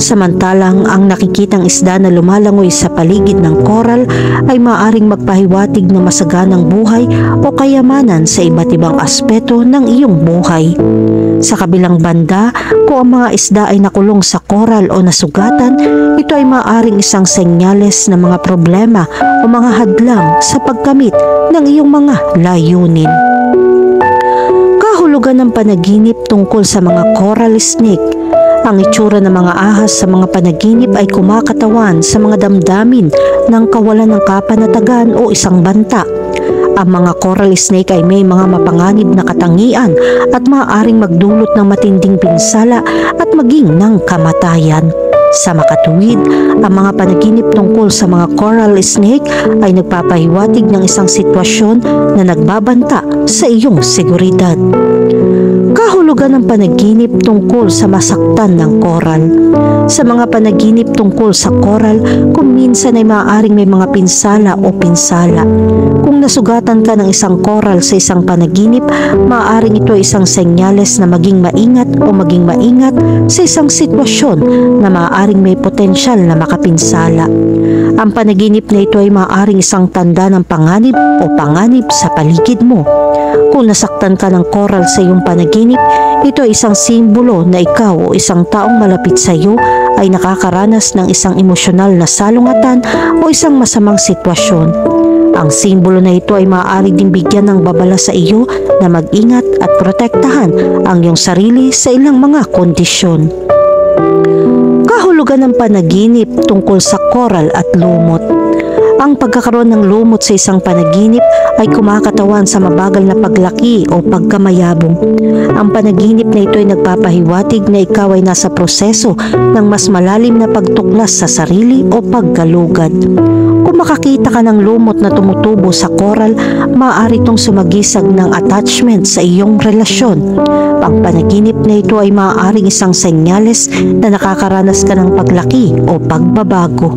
samantalang ang nakikitang isda na lumalangoy sa paligid ng coral ay maaaring magpahiwatig ng masaganang buhay o kayamanan sa iba't ibang aspeto ng iyong buhay. Sa kabilang banda, kung ang mga isda ay nakulong sa coral o nasugatan, ito ay maaaring isang senyales ng mga problema o mga hadlang sa pagkamit ng iyong mga layunin. Kahulugan ng panaginip tungkol sa mga coral snake. Ang itsura ng mga ahas sa mga panaginip ay kumakatawan sa mga damdamin ng kawalan ng kapanatagan o isang banta. Ang mga coral snake ay may mga mapanganib na katangian at maaaring magdulot ng matinding pinsala at maging ng kamatayan. Sa makatuwid, ang mga panaginip tungkol sa mga coral snake ay nagpapahiwatig ng isang sitwasyon na nagbabanta sa iyong seguridad. Kahulugan ng panaginip tungkol sa masaktan ng coral. Sa mga panaginip tungkol sa coral, kung minsan ay maaaring may mga pinsala o pinsala. Kung nasugatan ka ng isang coral sa isang panaginip, maaaring ito ay isang senyales na maging maingat o maging maingat sa isang sitwasyon na maaaring may potensyal na makapinsala. Ang panaginip na ito ay maaaring isang tanda ng panganib o panganib sa paligid mo. Kung nasaktan ka ng coral sa iyong panaginip, ito ay isang simbolo na ikaw o isang taong malapit sa iyo ay nakakaranas ng isang emosyonal na salungatan o isang masamang sitwasyon. Ang simbolo na ito ay maaari din bigyan ng babala sa iyo na mag-ingat at protektahan ang iyong sarili sa ilang mga kondisyon. Kahulugan ng panaginip tungkol sa coral at lumot. Ang pagkakaroon ng lumot sa isang panaginip ay kumakatawan sa mabagal na paglaki o pagkamayabong. Ang panaginip na ito ay nagpapahiwatig na ikaw ay nasa proseso ng mas malalim na pagtuklas sa sarili o paggalugad. Kung makakita ka ng lumot na tumutubo sa coral, maaari itong sumagisag ng attachment sa iyong relasyon. Ang panaginip na ito ay maaaring isang senyales na nakakaranas ka ng paglaki o pagbabago.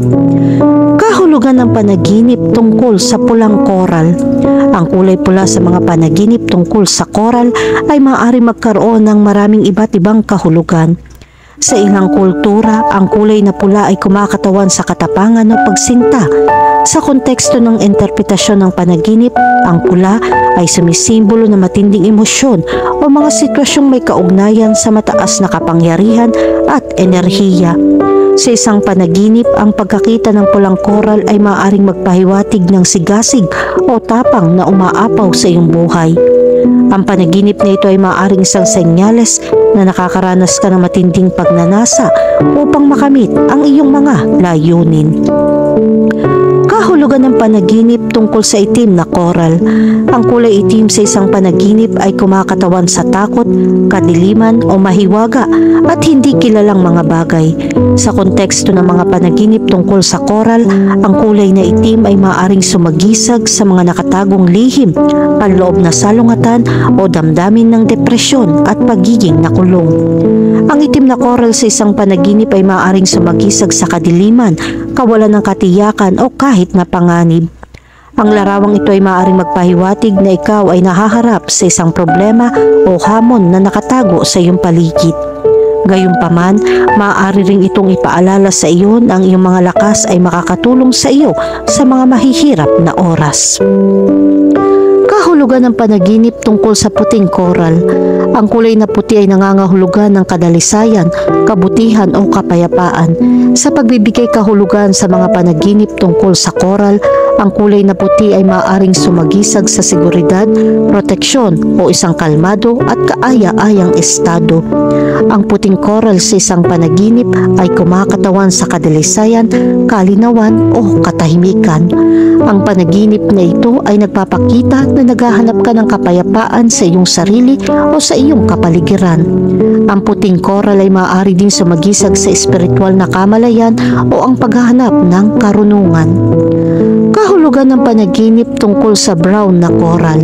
Kahulugan ng panaginip tungkol sa pulang coral. Ang kulay pula sa mga panaginip tungkol sa coral ay maaari magkaroon ng maraming iba't ibang kahulugan. Sa ilang kultura, ang kulay na pula ay kumakatawan sa katapangan o pagsinta. Sa konteksto ng interpretasyon ng panaginip, ang pula ay sumisimbolo ng matinding emosyon o mga sitwasyong may kaugnayan sa mataas na kapangyarihan at enerhiya. Sa isang panaginip, ang pagkakita ng pulang coral ay maaaring magpahiwatig ng sigasig o tapang na umaapaw sa iyong buhay. Ang panaginip na ito ay maaaring isang senyales na nakakaranas ka ng matinding pagnanasa upang makamit ang iyong mga layunin. Kahulugan ng panaginip tungkol sa itim na coral. Ang kulay itim sa isang panaginip ay kumakatawan sa takot, kadiliman o mahiwaga at hindi kilalang mga bagay. Sa konteksto ng mga panaginip tungkol sa coral, ang kulay na itim ay maaaring sumagisag sa mga nakatagong lihim, panloob na salungatan o damdamin ng depresyon at pagiging nakulong. Ang itim na coral sa isang panaginip ay maaaring sumagisag sa kadiliman, kawalan ng katiyakan o kahit na panganib. Ang larawang ito ay maaaring magpahiwatig na ikaw ay nahaharap sa isang problema o hamon na nakatago sa iyong paligid. Gayunpaman, maaari ring itong ipaalala sa iyo na ang iyong mga lakas ay makakatulong sa iyo sa mga mahihirap na oras. Kahulugan ng panaginip tungkol sa puting koral. Ang kulay na puti ay nangangahulugan ng kadalisayan, kabutihan o kapayapaan. Sa pagbibigay kahulugan sa mga panaginip tungkol sa koral, ang kulay na puti ay maaaring sumagisag sa seguridad, proteksyon o isang kalmado at kaaya-ayang estado. Ang puting koral sa isang panaginip ay kumakatawan sa kadalisayan, kalinawan o katahimikan. Ang panaginip na ito ay nagpapakita na naghahanap ka ng kapayapaan sa iyong sarili o sa iyong kapaligiran. Ang puting koral ay maaari din sumagisag sa espiritual na kamalayan o ang paghahanap ng karunungan. Kahulugan ng panaginip tungkol sa brown na koral.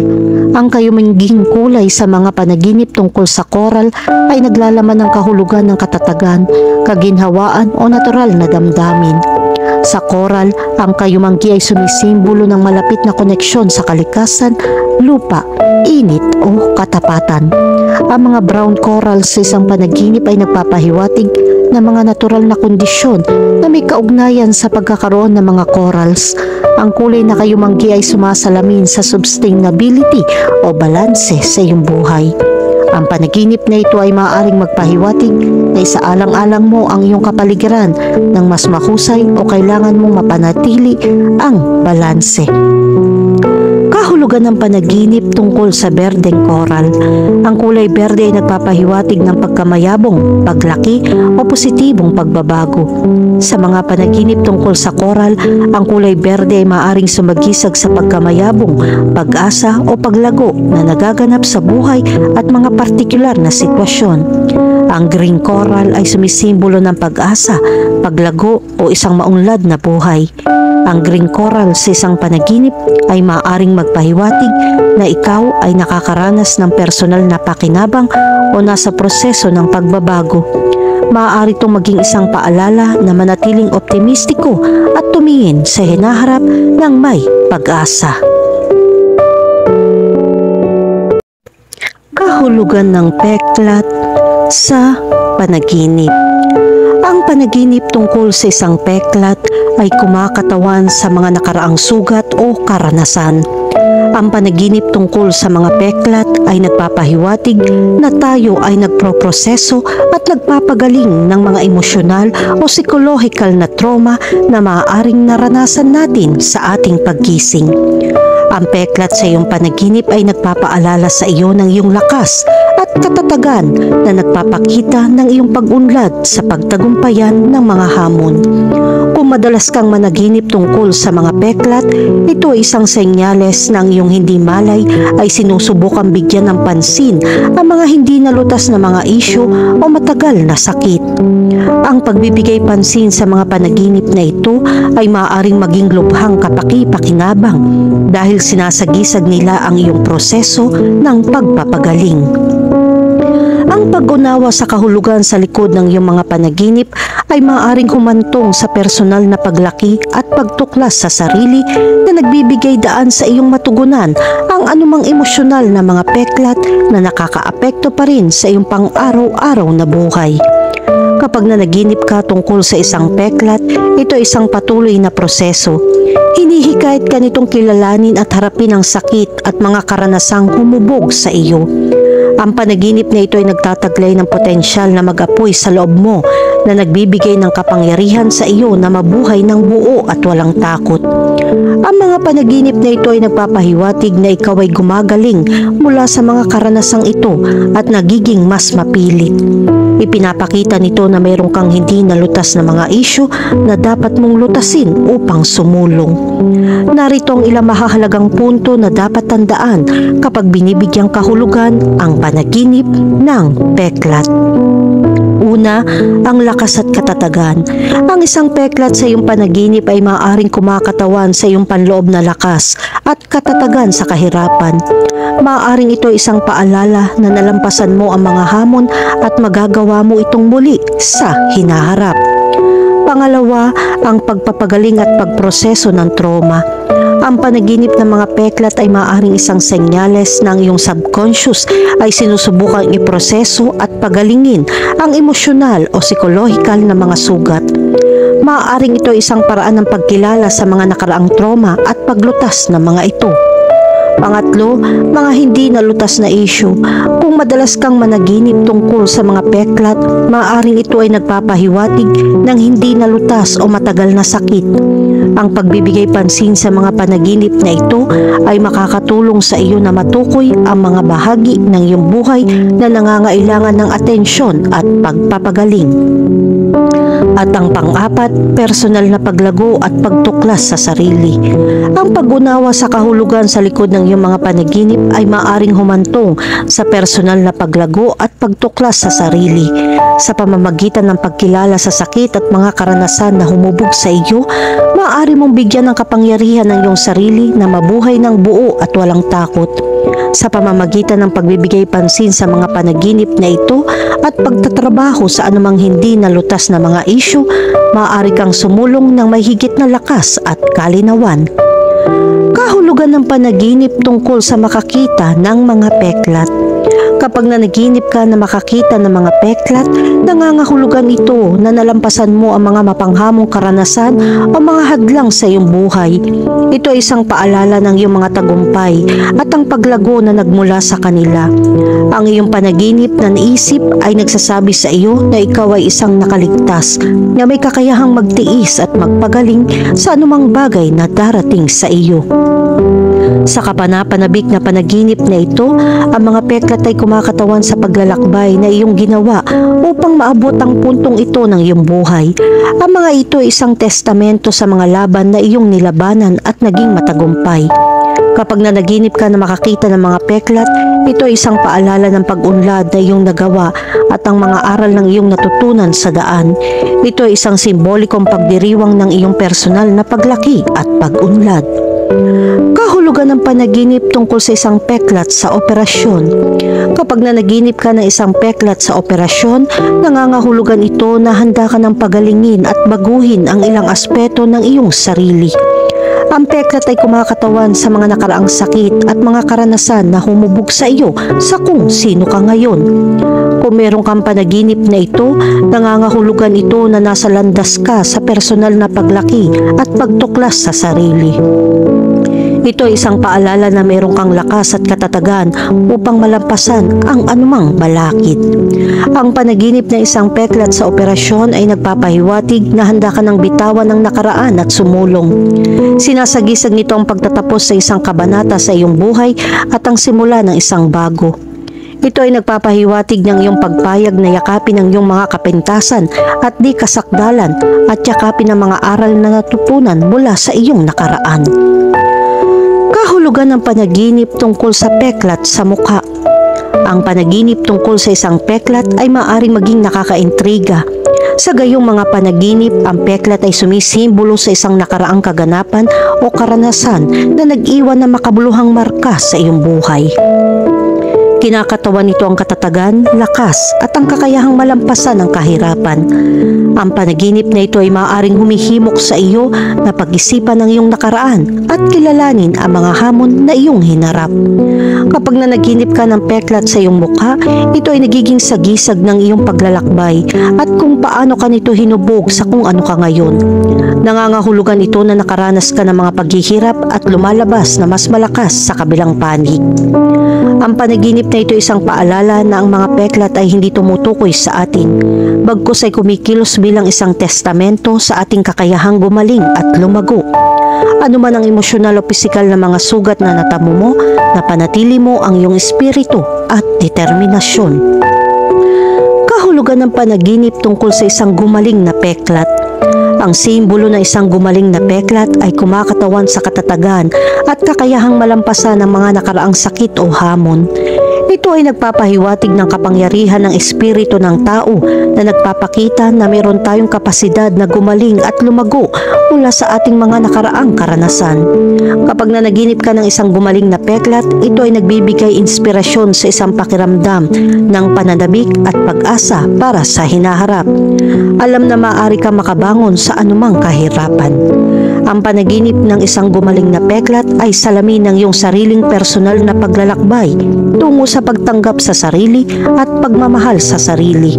Ang kayuminging kulay sa mga panaginip tungkol sa koral ay naglalaman ng kahulugan ng katatagan, kaginhawaan o natural na damdamin. Sa koral, ang kayumanggi ay sumisimbolo ng malapit na koneksyon sa kalikasan, lupa, init o katapatan. Ang mga brown coral sa isang panaginip ay nagpapahiwatig ng mga natural na kondisyon na may kaugnayan sa pagkakaroon ng mga corals. Ang kulay na kayumanggi ay sumasalamin sa sustainability o balanse sa iyong buhay. Ang panaginip na ito ay maaaring magpahiwatig na isaalang-alang mo ang iyong kapaligiran ng mas mahusay o kailangan mong mapanatili ang balanse. Kahulugan ng panaginip tungkol sa berdeng koral. Ang kulay berde ay nagpapahiwatig ng pagkamayabong, paglaki o positibong pagbabago. Sa mga panaginip tungkol sa koral, ang kulay berde ay maaaring sumagisag sa pagkamayabong, pag-asa o paglago na nagaganap sa buhay at mga partikular na sitwasyon. Ang green coral ay sumisimbolo ng pag-asa, paglago o isang maunlad na buhay. Ang green coral sa isang panaginip ay maaaring magpahiwatig na ikaw ay nakakaranas ng personal na pakinabang o nasa proseso ng pagbabago. Maaari itong maging isang paalala na manatiling optimistiko at tumingin sa hinaharap ng may pag-asa. Kahulugan ng peklat sa panaginip. Ang panaginip tungkol sa isang peklat ay kumakatawan sa mga nakaraang sugat o karanasan. Ang panaginip tungkol sa mga peklat ay nagpapahiwatig na tayo ay nagproproseso at nagpapagaling ng mga emosyonal o psychological na trauma na maaaring naranasan natin sa ating paggising. Ang peklat sa iyong panaginip ay nagpapaalala sa iyo ng iyong lakas at katatagan na nagpapakita ng iyong pag-unlad sa pagtagumpayan ng mga hamon. Kung madalas kang managinip tungkol sa mga peklat, ito ay isang senyales na ang iyong hindi malay ay sinusubukang bigyan ng pansin ang mga hindi nalutas na mga isyu o matagal na sakit. Ang pagbibigay pansin sa mga panaginip na ito ay maaaring maging lubhang kapaki-pakinabang dahil sinasagisag nila ang iyong proseso ng pagpapagaling. Ang pag-unawa sa kahulugan sa likod ng iyong mga panaginip ay maaaring humantong sa personal na paglaki at pagtuklas sa sarili na nagbibigay daan sa iyong matugunan ang anumang emosyonal na mga peklat na nakakaapekto pa rin sa iyong pang-araw-araw na buhay. Kapag nanaginip ka tungkol sa isang peklat, ito ay isang patuloy na proseso. Hinihikayat ka nitong kilalanin at harapin ang sakit at mga karanasang humubog sa iyo. Ang panaginip na ito ay nagtataglay ng potensyal na mag-apoy sa loob mo na nagbibigay ng kapangyarihan sa iyo na mabuhay ng buo at walang takot. Ang mga panaginip na ito ay nagpapahiwatig na ikaw ay gumagaling mula sa mga karanasang ito at nagiging mas mapilit. Ipinapakita nito na mayroon kang hindi nalutas na mga isyu na dapat mong lutasin upang sumulong. Narito ang ilang mahahalagang punto na dapat tandaan kapag binibigyang kahulugan ang panaginip ng peklat. Una, ang lakas at katatagan. Ang isang peklat sa iyong panaginip ay maaaring kumakatawan sa iyong panloob na lakas at katatagan sa kahirapan. Maaaring ito isang paalala na nalampasan mo ang mga hamon at magagawa mo itong muli sa hinaharap. Pangalawa, ang pagpapagaling at pagproseso ng trauma. Ang panaginip ng mga peklat ay maaaring isang senyales ng iyong subconscious ay sinusubukang iproseso at pagalingin ang emosyonal o psikolohikal na mga sugat. Maaaring ito isang paraan ng pagkilala sa mga nakaraang trauma at paglutas ng mga ito. Pangatlo, mga hindi nalutas na issue. Kung madalas kang managinip tungkol sa mga peklat, maaaring ito ay nagpapahiwatig ng hindi nalutas o matagal na sakit. Ang pagbibigay pansin sa mga panaginip na ito ay makakatulong sa iyo na matukoy ang mga bahagi ng iyong buhay na nangangailangan ng atensyon at pagpapagaling. At ang pang-apat, personal na paglago at pagtuklas sa sarili. Ang pag-unawa sa kahulugan sa likod ng iyong mga panaginip ay maaring humantong sa personal na paglago at pagtuklas sa sarili. Sa pamamagitan ng pagkilala sa sakit at mga karanasan na humubog sa iyo, maaari mong bigyan ng kapangyarihan ng iyong sarili na mabuhay ng buo at walang takot. Sa pamamagitan ng pagbibigay pansin sa mga panaginip na ito at pagtatrabaho sa anumang hindi nalutas na mga issue, maaari kang sumulong ng may higit na lakas at kalinawan. Kahulugan ng panaginip tungkol sa makakita ng mga peklat. Kapag nanaginip ka na makakita ng mga peklat, nangangahulugan ito na nalampasan mo ang mga mapanghamong karanasan o mga hadlang sa iyong buhay. Ito ay isang paalala ng iyong mga tagumpay at ang paglago na nagmula sa kanila. Ang iyong panaginip na naisip ay nagsasabi sa iyo na ikaw ay isang nakaligtas, na may kakayahang magtiis at magpagaling sa anumang bagay na darating sa iyo. Sa kapanapanabik na panaginip na ito, ang mga peklat ay kumakatawan sa paglalakbay na iyong ginawa upang maabot ang puntong ito ng iyong buhay. Ang mga ito ay isang testamento sa mga laban na iyong nilabanan at naging matagumpay. Kapag nanaginip ka na makakita ng mga peklat, ito ay isang paalala ng pag-unlad na iyong nagawa at ang mga aral ng iyong natutunan sa daan. Ito ay isang simbolikong pagdiriwang ng iyong personal na paglaki at pag-unlad. Kahulugan ng panaginip tungkol sa isang peklat sa operasyon. Kapag nanaginip ka ng isang peklat sa operasyon, nangangahulugan ito na handa ka ng pagalingin at baguhin ang ilang aspeto ng iyong sarili. Ang peklat ay kumakatawan sa mga nakaraang sakit at mga karanasan na humubog sa iyo sa kung sino ka ngayon. Kung meron kang panaginip na ito, nangangahulugan ito na nasa landas ka sa personal na paglaki at pagtuklas sa sarili. Ito ay isang paalala na mayroon kang lakas at katatagan upang malampasan ang anumang balakid. Ang panaginip na isang peklat sa operasyon ay nagpapahiwatig na handa ka ng bitawan ng nakaraan at sumulong. Sinasagisag nito ang pagtatapos sa isang kabanata sa iyong buhay at ang simula ng isang bago. Ito ay nagpapahiwatig ng iyong pagpayag na yakapin ang iyong mga kapintasan at di kasakdalan at yakapin ang mga aral na natutunan mula sa iyong nakaraan. Kahulugan ng panaginip tungkol sa peklat sa mukha. Ang panaginip tungkol sa isang peklat ay maaaring maging nakakaintriga. Sa gayong mga panaginip, ang peklat ay sumisimbolo sa isang nakaraang kaganapan o karanasan na nag-iwan ng makabuluhang marka sa iyong buhay. Kinakatawan nito ang katatagan, lakas at ang kakayahang malampasan ng kahirapan. Ang panaginip na ito ay maaaring humihimok sa iyo na pag-isipan ng iyong nakaraan at kilalanin ang mga hamon na iyong hinarap. Kapag nanaginip ka ng peklat sa iyong mukha, ito ay nagiging sagisag ng iyong paglalakbay at kung paano ka nito hinubog sa kung ano ka ngayon. Nangangahulugan ito na nakaranas ka ng mga paghihirap at lumalabas na mas malakas sa kabilang panig. Ang panaginip na ito isang paalala na ang mga peklat ay hindi tumutukoy sa atin, bagkus ay kumikilos bilang isang testamento sa ating kakayahang gumaling at lumago. Ano man ang emosyonal o pisikal na mga sugat na natamo mo, napanatili mo ang iyong espiritu at determinasyon. Kahulugan ng panaginip tungkol sa isang gumaling na peklat. Ang simbolo ng isang gumaling na peklat ay kumakatawan sa katatagan at kakayahang malampasan ng mga nakaraang sakit o hamon. Ito ay nagpapahiwatig ng kapangyarihan ng espiritu ng tao na nagpapakita na mayroon tayong kapasidad na gumaling at lumago mula sa ating mga nakaraang karanasan. Kapag nanaginip ka ng isang gumaling na peklat, ito ay nagbibigay inspirasyon sa isang pakiramdam ng pananabik at pag-asa para sa hinaharap. Alam na maaari ka makabangon sa anumang kahirapan. Ang panaginip ng isang gumaling na peklat ay salamin ng iyong sariling personal na paglalakbay tungo sa pagtanggap sa sarili at pagmamahal sa sarili.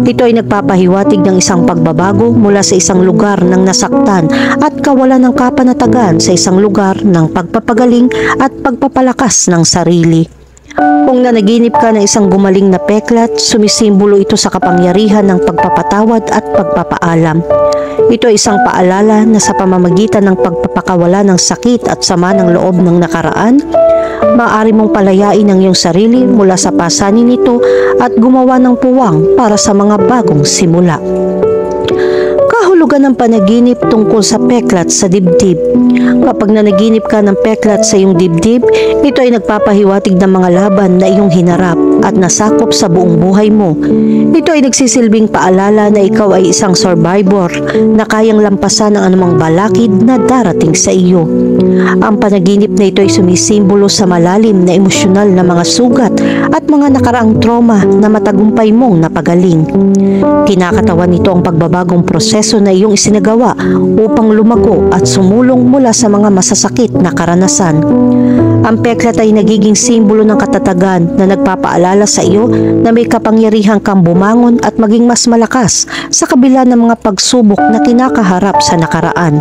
Ito ay nagpapahiwatig ng isang pagbabago mula sa isang lugar ng nasaktan at kawalan ng kapanatagan sa isang lugar ng pagpapagaling at pagpapalakas ng sarili. Kung nanaginip ka ng isang gumaling na peklat, sumisimbolo ito sa kapangyarihan ng pagpapatawad at pagpapaalam. Ito ay isang paalala na sa pamamagitan ng pagpapakawala ng sakit at sama ng loob ng nakaraan, maaari mong palayain ang iyong sarili mula sa pasanin nito at gumawa ng puwang para sa mga bagong simula. Kahulugan ng panaginip tungkol sa peklat sa dibdib. Kapag nanaginip ka ng peklat sa iyong dibdib, ito ay nagpapahiwatig ng mga laban na iyong hinarap at nasakop sa buong buhay mo. Ito ay nagsisilbing paalala na ikaw ay isang survivor na kayang lampasan ang anumang balakid na darating sa iyo. Ang panaginip na ito ay sumisimbolo sa malalim na emosyonal na mga sugat at mga nakaraang trauma na matagumpay mong napagaling. Kinakatawan nito ang pagbabagong proseso na iyong isinagawa upang lumago at sumulong mula sa mga masasakit na karanasan. Ang peklat ay nagiging simbolo ng katatagan na nagpapaalala sa iyo na may kapangyarihan kang bumangon at maging mas malakas sa kabila ng mga pagsubok na kinakaharap sa nakaraan.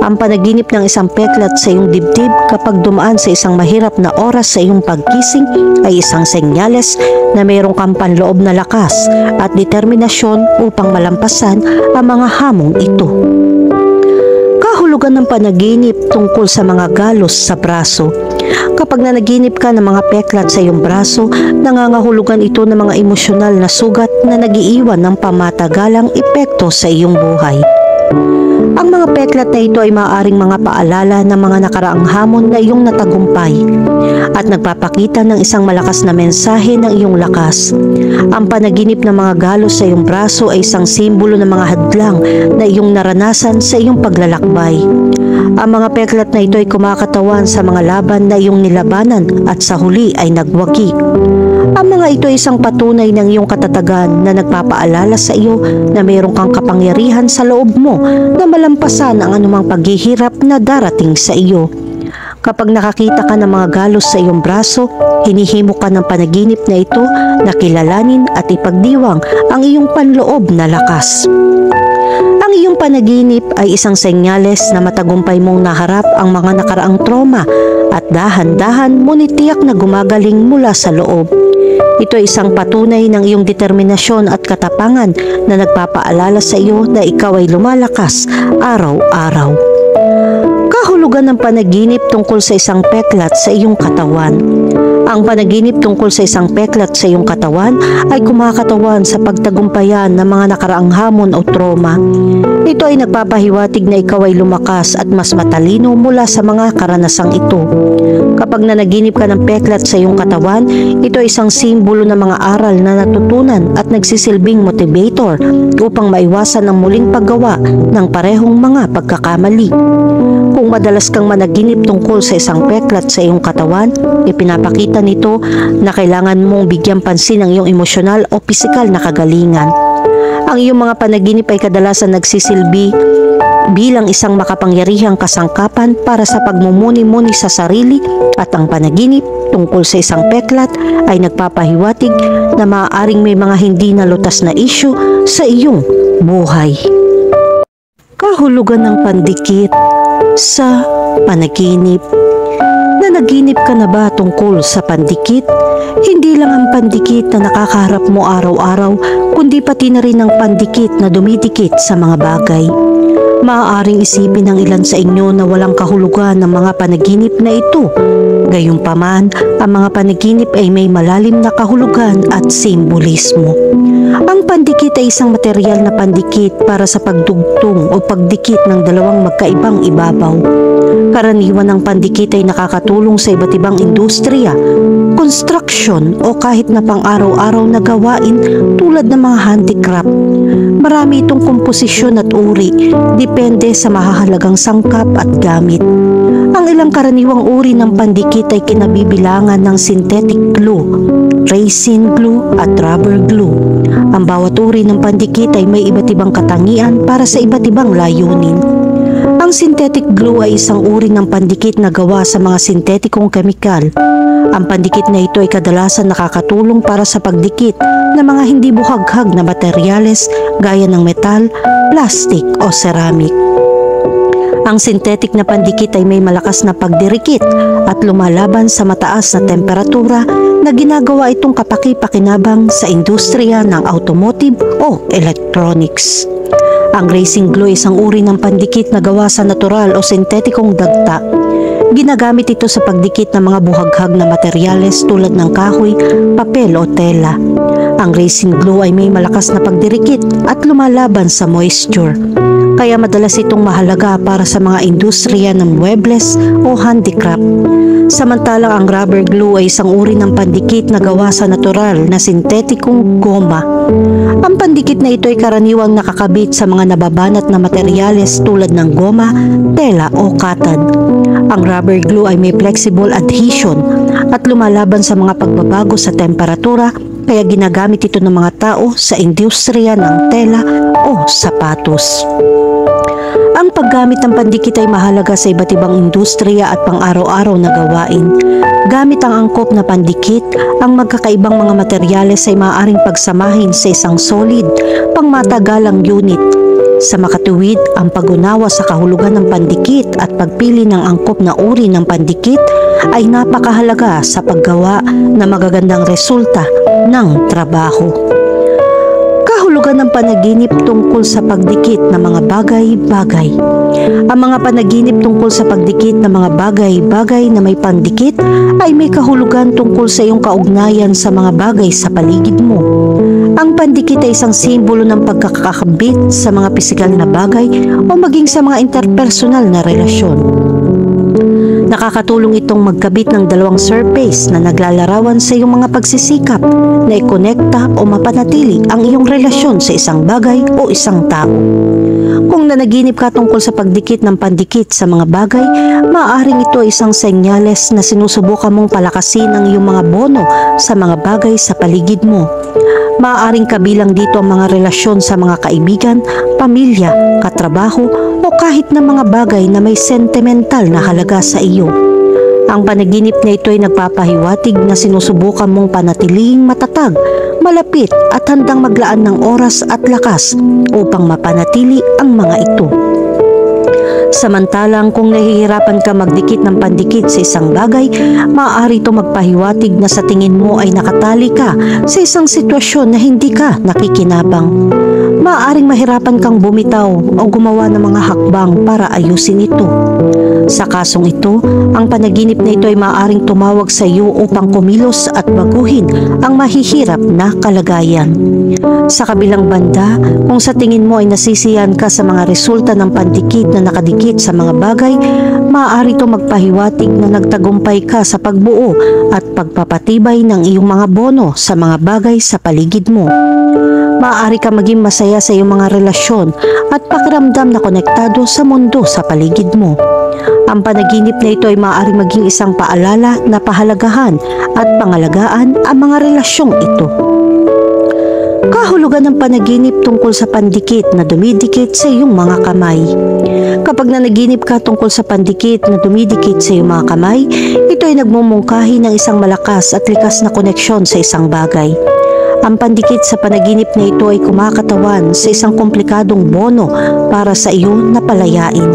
Ang panaginip ng isang peklat sa iyong dibdib kapag dumaan sa isang mahirap na oras sa iyong pagkising ay isang senyales na mayroong kang panloob na lakas at determinasyon upang malampasan ang mga hamong ito. Kahulugan ng panaginip tungkol sa mga galos sa braso. Kapag nanaginip ka ng mga peklat sa iyong braso, nangangahulugan ito ng mga emosyonal na sugat na nagiiwan ng pamatagalang epekto sa iyong buhay. Ang mga peklat na ito ay maaaring mga paalala ng mga nakaraang hamon na iyong natagumpay at nagpapakita ng isang malakas na mensahe ng iyong lakas. Ang panaginip ng mga galos sa iyong braso ay isang simbolo ng mga hadlang na iyong naranasan sa iyong paglalakbay. Ang mga peklat na ito ay kumakatawan sa mga laban na iyong nilabanan at sa huli ay nagwagi. Ang mga ito ay isang patunay ng iyong katatagan na nagpapaalala sa iyo na mayroon kang kapangyarihan sa loob mo na malampasan ang anumang paghihirap na darating sa iyo. Kapag nakakita ka ng mga galos sa iyong braso, hinihimo ka ng panaginip na ito na kilalanin at ipagdiwang ang iyong panloob na lakas. Ang iyong panaginip ay isang senyales na matagumpay mong naharap ang mga nakaraang trauma at dahan-dahan ngunit tiyak na gumagaling mula sa loob. Ito ay isang patunay ng iyong determinasyon at katapangan na nagpapaalala sa iyo na ikaw ay lumalakas araw-araw. Kahulugan ng panaginip tungkol sa isang peklat sa iyong katawan. Ang panaginip tungkol sa isang peklat sa iyong katawan ay kumakatawan sa pagtagumpayan ng mga nakaraang hamon o trauma. Ito ay nagpapahiwatig na ikaw ay lumakas at mas matalino mula sa mga karanasang ito. Kapag nanaginip ka ng peklat sa iyong katawan, ito ay isang simbolo ng mga aral na natutunan at nagsisilbing motivator upang maiwasan ang muling paggawa ng parehong mga pagkakamali. Kung madalas kang managinip tungkol sa isang peklat sa iyong katawan, ipinapakita nito na kailangan mong bigyang pansin ang iyong emosyonal o pisikal na kagalingan. Ang iyong mga panaginip ay kadalasan nagsisilbi bilang isang makapangyarihang kasangkapan para sa pagmumuni-muni sa sarili at ang panaginip tungkol sa isang peklat ay nagpapahiwatig na maaaring may mga hindi nalutas na issue sa iyong buhay. Kahulugan ng pandikit sa panaginip. Nanaginip ka na ba tungkol sa pandikit? Hindi lang ang pandikit na nakakaharap mo araw-araw, kundi pati na rin ang pandikit na dumidikit sa mga bagay. Maaaring isipin ng ilan sa inyo na walang kahulugan ng mga panaginip na ito. Gayunpaman, ang mga panaginip ay may malalim na kahulugan at simbolismo. Ang pandikit ay isang material na pandikit para sa pagdugtong o pagdikit ng dalawang magkaibang ibabaw. Karaniwan ng pandikit ay nakakatulong sa iba't ibang industriya, construction o kahit na pang-araw-araw na gawain tulad ng mga handicraft. Marami itong komposisyon at uri, depende sa mahahalagang sangkap at gamit. Ang ilang karaniwang uri ng pandikit ay kinabibilangan ng synthetic glue, resin glue at rubber glue. Ang bawat uri ng pandikit ay may iba't ibang katangian para sa iba't ibang layunin. Ang synthetic glue ay isang uri ng pandikit na gawa sa mga sintetikong kemikal. Ang pandikit na ito ay kadalasan nakakatulong para sa pagdikit ng mga hindi buhaghag na materyales gaya ng metal, plastic o ceramic. Ang synthetic na pandikit ay may malakas na pagdirikit at lumalaban sa mataas na temperatura na ginagawa itong kapaki-pakinabang sa industriya ng automotive o electronics. Ang resin glue ay isang uri ng pandikit na gawa sa natural o sintetikong dagta. Ginagamit ito sa pagdikit ng mga buhaghag na materyales tulad ng kahoy, papel o tela. Ang resin glue ay may malakas na pagdirikit at lumalaban sa moisture. Kaya madalas itong mahalaga para sa mga industriya ng muebles o handicraft. Samantalang ang rubber glue ay isang uri ng pandikit na gawa sa natural na sintetikong goma. Ang pandikit na ito ay karaniwang nakakabit sa mga nababanat na materyales tulad ng goma, tela o katad. Ang rubber glue ay may flexible adhesion at lumalaban sa mga pagbabago sa temperatura, kaya ginagamit ito ng mga tao sa industriya ng tela o sapatos. Ang paggamit ng pandikit ay mahalaga sa iba't ibang industriya at pang-araw-araw na gawain. Gamit ang angkop na pandikit, ang magkakaibang mga materyales ay maaaring pagsamahin sa isang solid, pangmatagalang unit. Sa makatuwid, ang pag-unawa sa kahulugan ng pandikit at pagpili ng angkop na uri ng pandikit ay napakahalaga sa paggawa ng magagandang resulta ng trabaho. Kahulugan ng panaginip tungkol sa pagdikit ng mga bagay-bagay. Ang mga panaginip tungkol sa pagdikit ng mga bagay-bagay na may pandikit ay may kahulugan tungkol sa iyong kaugnayan sa mga bagay sa paligid mo. Ang pandikit ay isang simbolo ng pagkakakabit sa mga pisikal na bagay o maging sa mga interpersonal na relasyon. Nakakatulong itong magkabit ng dalawang surface na naglalarawan sa iyong mga pagsisikap na ikonekta o mapanatili ang iyong relasyon sa isang bagay o isang tao. Kung nanaginip ka tungkol sa pagdikit ng pandikit sa mga bagay, maaaring ito ay isang senyales na sinusubukan mong palakasin ang iyong mga bono sa mga bagay sa paligid mo. Maaaring kabilang dito ang mga relasyon sa mga kaibigan, pamilya, katrabaho o kahit na mga bagay na may sentimental na halaga sa iyo. Ang panaginip na ito ay nagpapahiwatig na sinusubukan mong panatilihing matatag, malapit at handang maglaan ng oras at lakas upang mapanatili ang mga ito. Samantalang kung nahihirapan ka magdikit ng pandikit sa isang bagay, maaari ito magpahiwatig na sa tingin mo ay nakatali ka sa isang sitwasyon na hindi ka nakikinabang. Maaaring mahirapan kang bumitaw o gumawa ng mga hakbang para ayusin ito. Sa kasong ito, ang panaginip na ito ay maaaring tumawag sa iyo upang kumilos at baguhin ang mahihirap na kalagayan. Sa kabilang banda, kung sa tingin mo ay nasisiyan ka sa mga resulta ng pandikit na nakadikit sa mga bagay, maaari ito magpahiwatig na nagtagumpay ka sa pagbuo at pagpapatibay ng iyong mga bono sa mga bagay sa paligid mo. Maaari ka maging masaya sa iyong mga relasyon at pakiramdam na konektado sa mundo sa paligid mo. Ang panaginip na ito ay maaaring maging isang paalala na pahalagahan at pangalagaan ang mga relasyong ito. Kahulugan ng panaginip tungkol sa pandikit na dumidikit sa iyong mga kamay. Kapag nanaginip ka tungkol sa pandikit na dumidikit sa iyong mga kamay, ito ay nagmumungkahi ng isang malakas at likas na koneksyon sa isang bagay. Ang pandikit sa panaginip na ito ay kumakatawan sa isang komplikadong bono para sa iyo na palayain.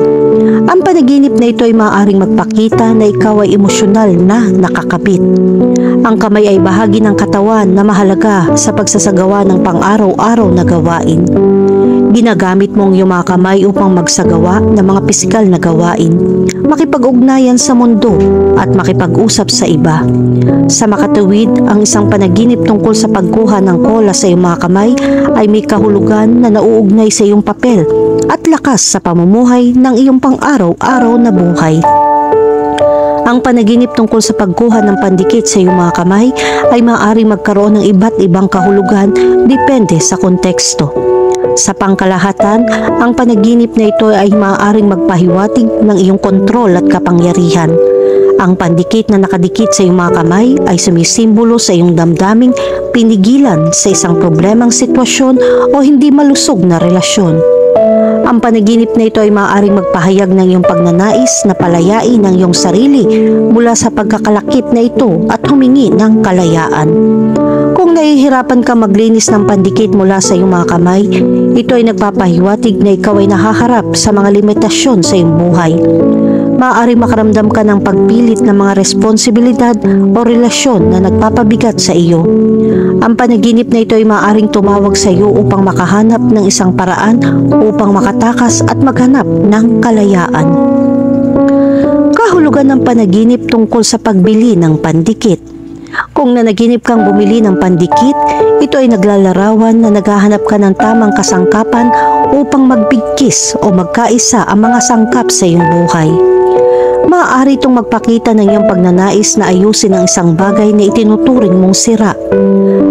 Ang panaginip na ito ay maaaring magpakita na ikaw ay emosyonal na nakakabit. Ang kamay ay bahagi ng katawan na mahalaga sa pagsasagawa ng pang-araw-araw na gawain. Ginagamit mo ang iyong mga kamay upang magsagawa ng mga pisikal na gawain, makipag-ugnayan sa mundo at makipag-usap sa iba. Sa makatuwid, ang isang panaginip tungkol sa pagkuha ng kola sa iyong mga kamay ay may kahulugan na nauugnay sa iyong papel at lakas sa pamumuhay ng iyong pang-araw-araw na buhay. Ang panaginip tungkol sa pagkuha ng pandikit sa iyong mga kamay ay maaaring magkaroon ng iba't ibang kahulugan depende sa konteksto. Sa pangkalahatan, ang panaginip na ito ay maaaring magpahiwatig ng iyong kontrol at kapangyarihan. Ang pandikit na nakadikit sa iyong mga kamay ay sumisimbolo sa iyong damdaming pinigilan sa isang problemang sitwasyon o hindi malusog na relasyon. Ang panaginip na ito ay maaaring magpahayag ng iyong pagnanais na palayain ang iyong sarili mula sa pagkakalakip na ito at humingi ng kalayaan. Kung nahihirapan ka maglinis ng pandikit mula sa iyong mga kamay, ito ay nagpapahiwatig na ikaw ay nahaharap sa mga limitasyon sa iyong buhay. Maaaring makaramdam ka ng pagpilit ng mga responsibilidad o relasyon na nagpapabigat sa iyo. Ang panaginip na ito ay maaaring tumawag sa iyo upang makahanap ng isang paraan upang makatakas at maghanap ng kalayaan. Kahulugan ng panaginip tungkol sa pagbili ng pandikit. Kung nanaginip kang bumili ng pandikit, ito ay naglalarawan na naghahanap ka ng tamang kasangkapan upang magbigkis o magkaisa ang mga sangkap sa iyong buhay. Maaari itong magpakita ng iyong pagnanais na ayusin ang isang bagay na itinuturing mong sira.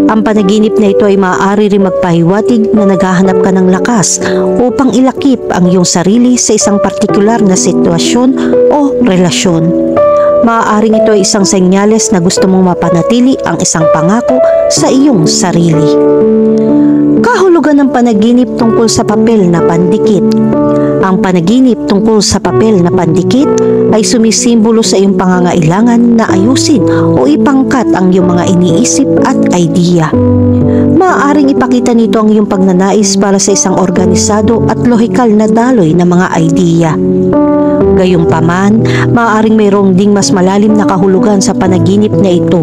Ang panaginip na ito ay maaari rin magpahiwatig na naghahanap ka ng lakas upang ilakip ang iyong sarili sa isang partikular na sitwasyon o relasyon. Maaaring ito ay isang senyales na gusto mong mapanatili ang isang pangako sa iyong sarili. Kahulugan ng panaginip tungkol sa papel na pandikit. Ang panaginip tungkol sa papel na pandikit ay sumisimbolo sa iyong pangangailangan na ayusin o ipangkat ang iyong mga iniisip at idea. Maaaring ipakita nito ang iyong pagnanais para sa isang organisado at lohikal na daloy ng mga idea. Gayunpaman, maaaring mayroong ding mas malalim na kahulugan sa panaginip na ito.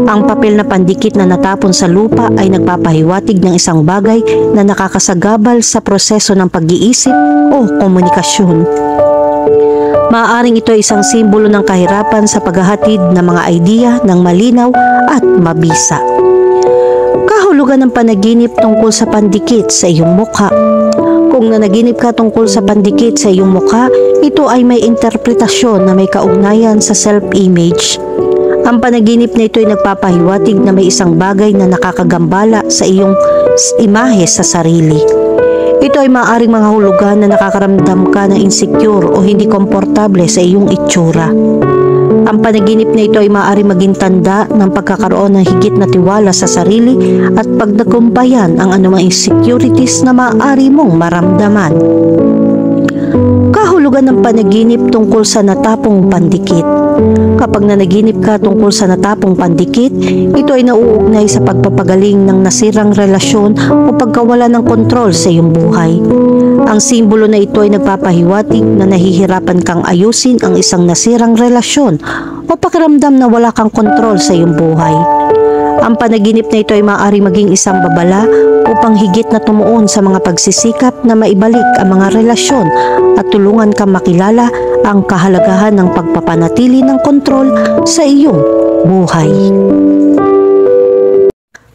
Ang papel na pandikit na natapon sa lupa ay nagpapahiwatig ng isang bagay na nakakasagabal sa proseso ng pag-iisip o komunikasyon. Maaaring ito ay isang simbolo ng kahirapan sa paghahatid ng mga idea ng malinaw at mabisa. Kahulugan ng panaginip tungkol sa pandikit sa iyong mukha. Kung nanaginip ka tungkol sa pandikit sa iyong mukha, ito ay may interpretasyon na may kaugnayan sa self-image. Ang panaginip na ito ay nagpapahiwatig na may isang bagay na nakakagambala sa iyong imahe sa sarili. Ito ay maaaring mga hulugan na nakakaramdam ka ng insecure o hindi komportable sa iyong itsura. Ang panaginip na ito ay maaaring maging tanda ng pagkakaroon ng higit na tiwala sa sarili at pagdagumpayan ang anumang insecurities na maaari mong maramdaman. Kahulugan ng panaginip tungkol sa natapong pandikit. Kapag nanaginip ka tungkol sa natapong pandikit, ito ay nauugnay sa pagpapagaling ng nasirang relasyon o pagkawala ng kontrol sa iyong buhay. Ang simbolo na ito ay nagpapahiwatig na nahihirapan kang ayusin ang isang nasirang relasyon o pakiramdam na wala kang kontrol sa iyong buhay. Ang panaginip na ito ay maaari maging isang babala upang higit na tumuon sa mga pagsisikap na maibalik ang mga relasyon at tulungan kang makilala ang kahalagahan ng pagpapanatili ng kontrol sa iyong buhay.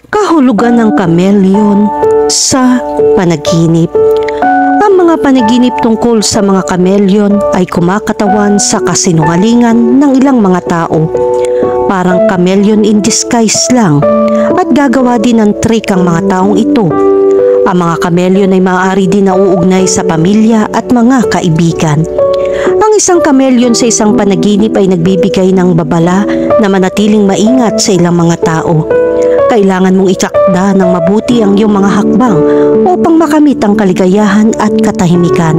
Kahulugan ng kameleon sa panaginip. Ang mga panaginip tungkol sa mga kameleon ay kumakatawan sa kasinungalingan ng ilang mga tao. Parang kameleon in disguise lang at gagawa din ng trick ang mga taong ito. Ang mga kameleon ay maaari din nauugnay sa pamilya at mga kaibigan. Ang isang kameleon sa isang panaginip ay nagbibigay ng babala na manatiling maingat sa ilang mga tao. Kailangan mong itsakda ng mabuti ang iyong mga hakbang upang makamit ang kaligayahan at katahimikan.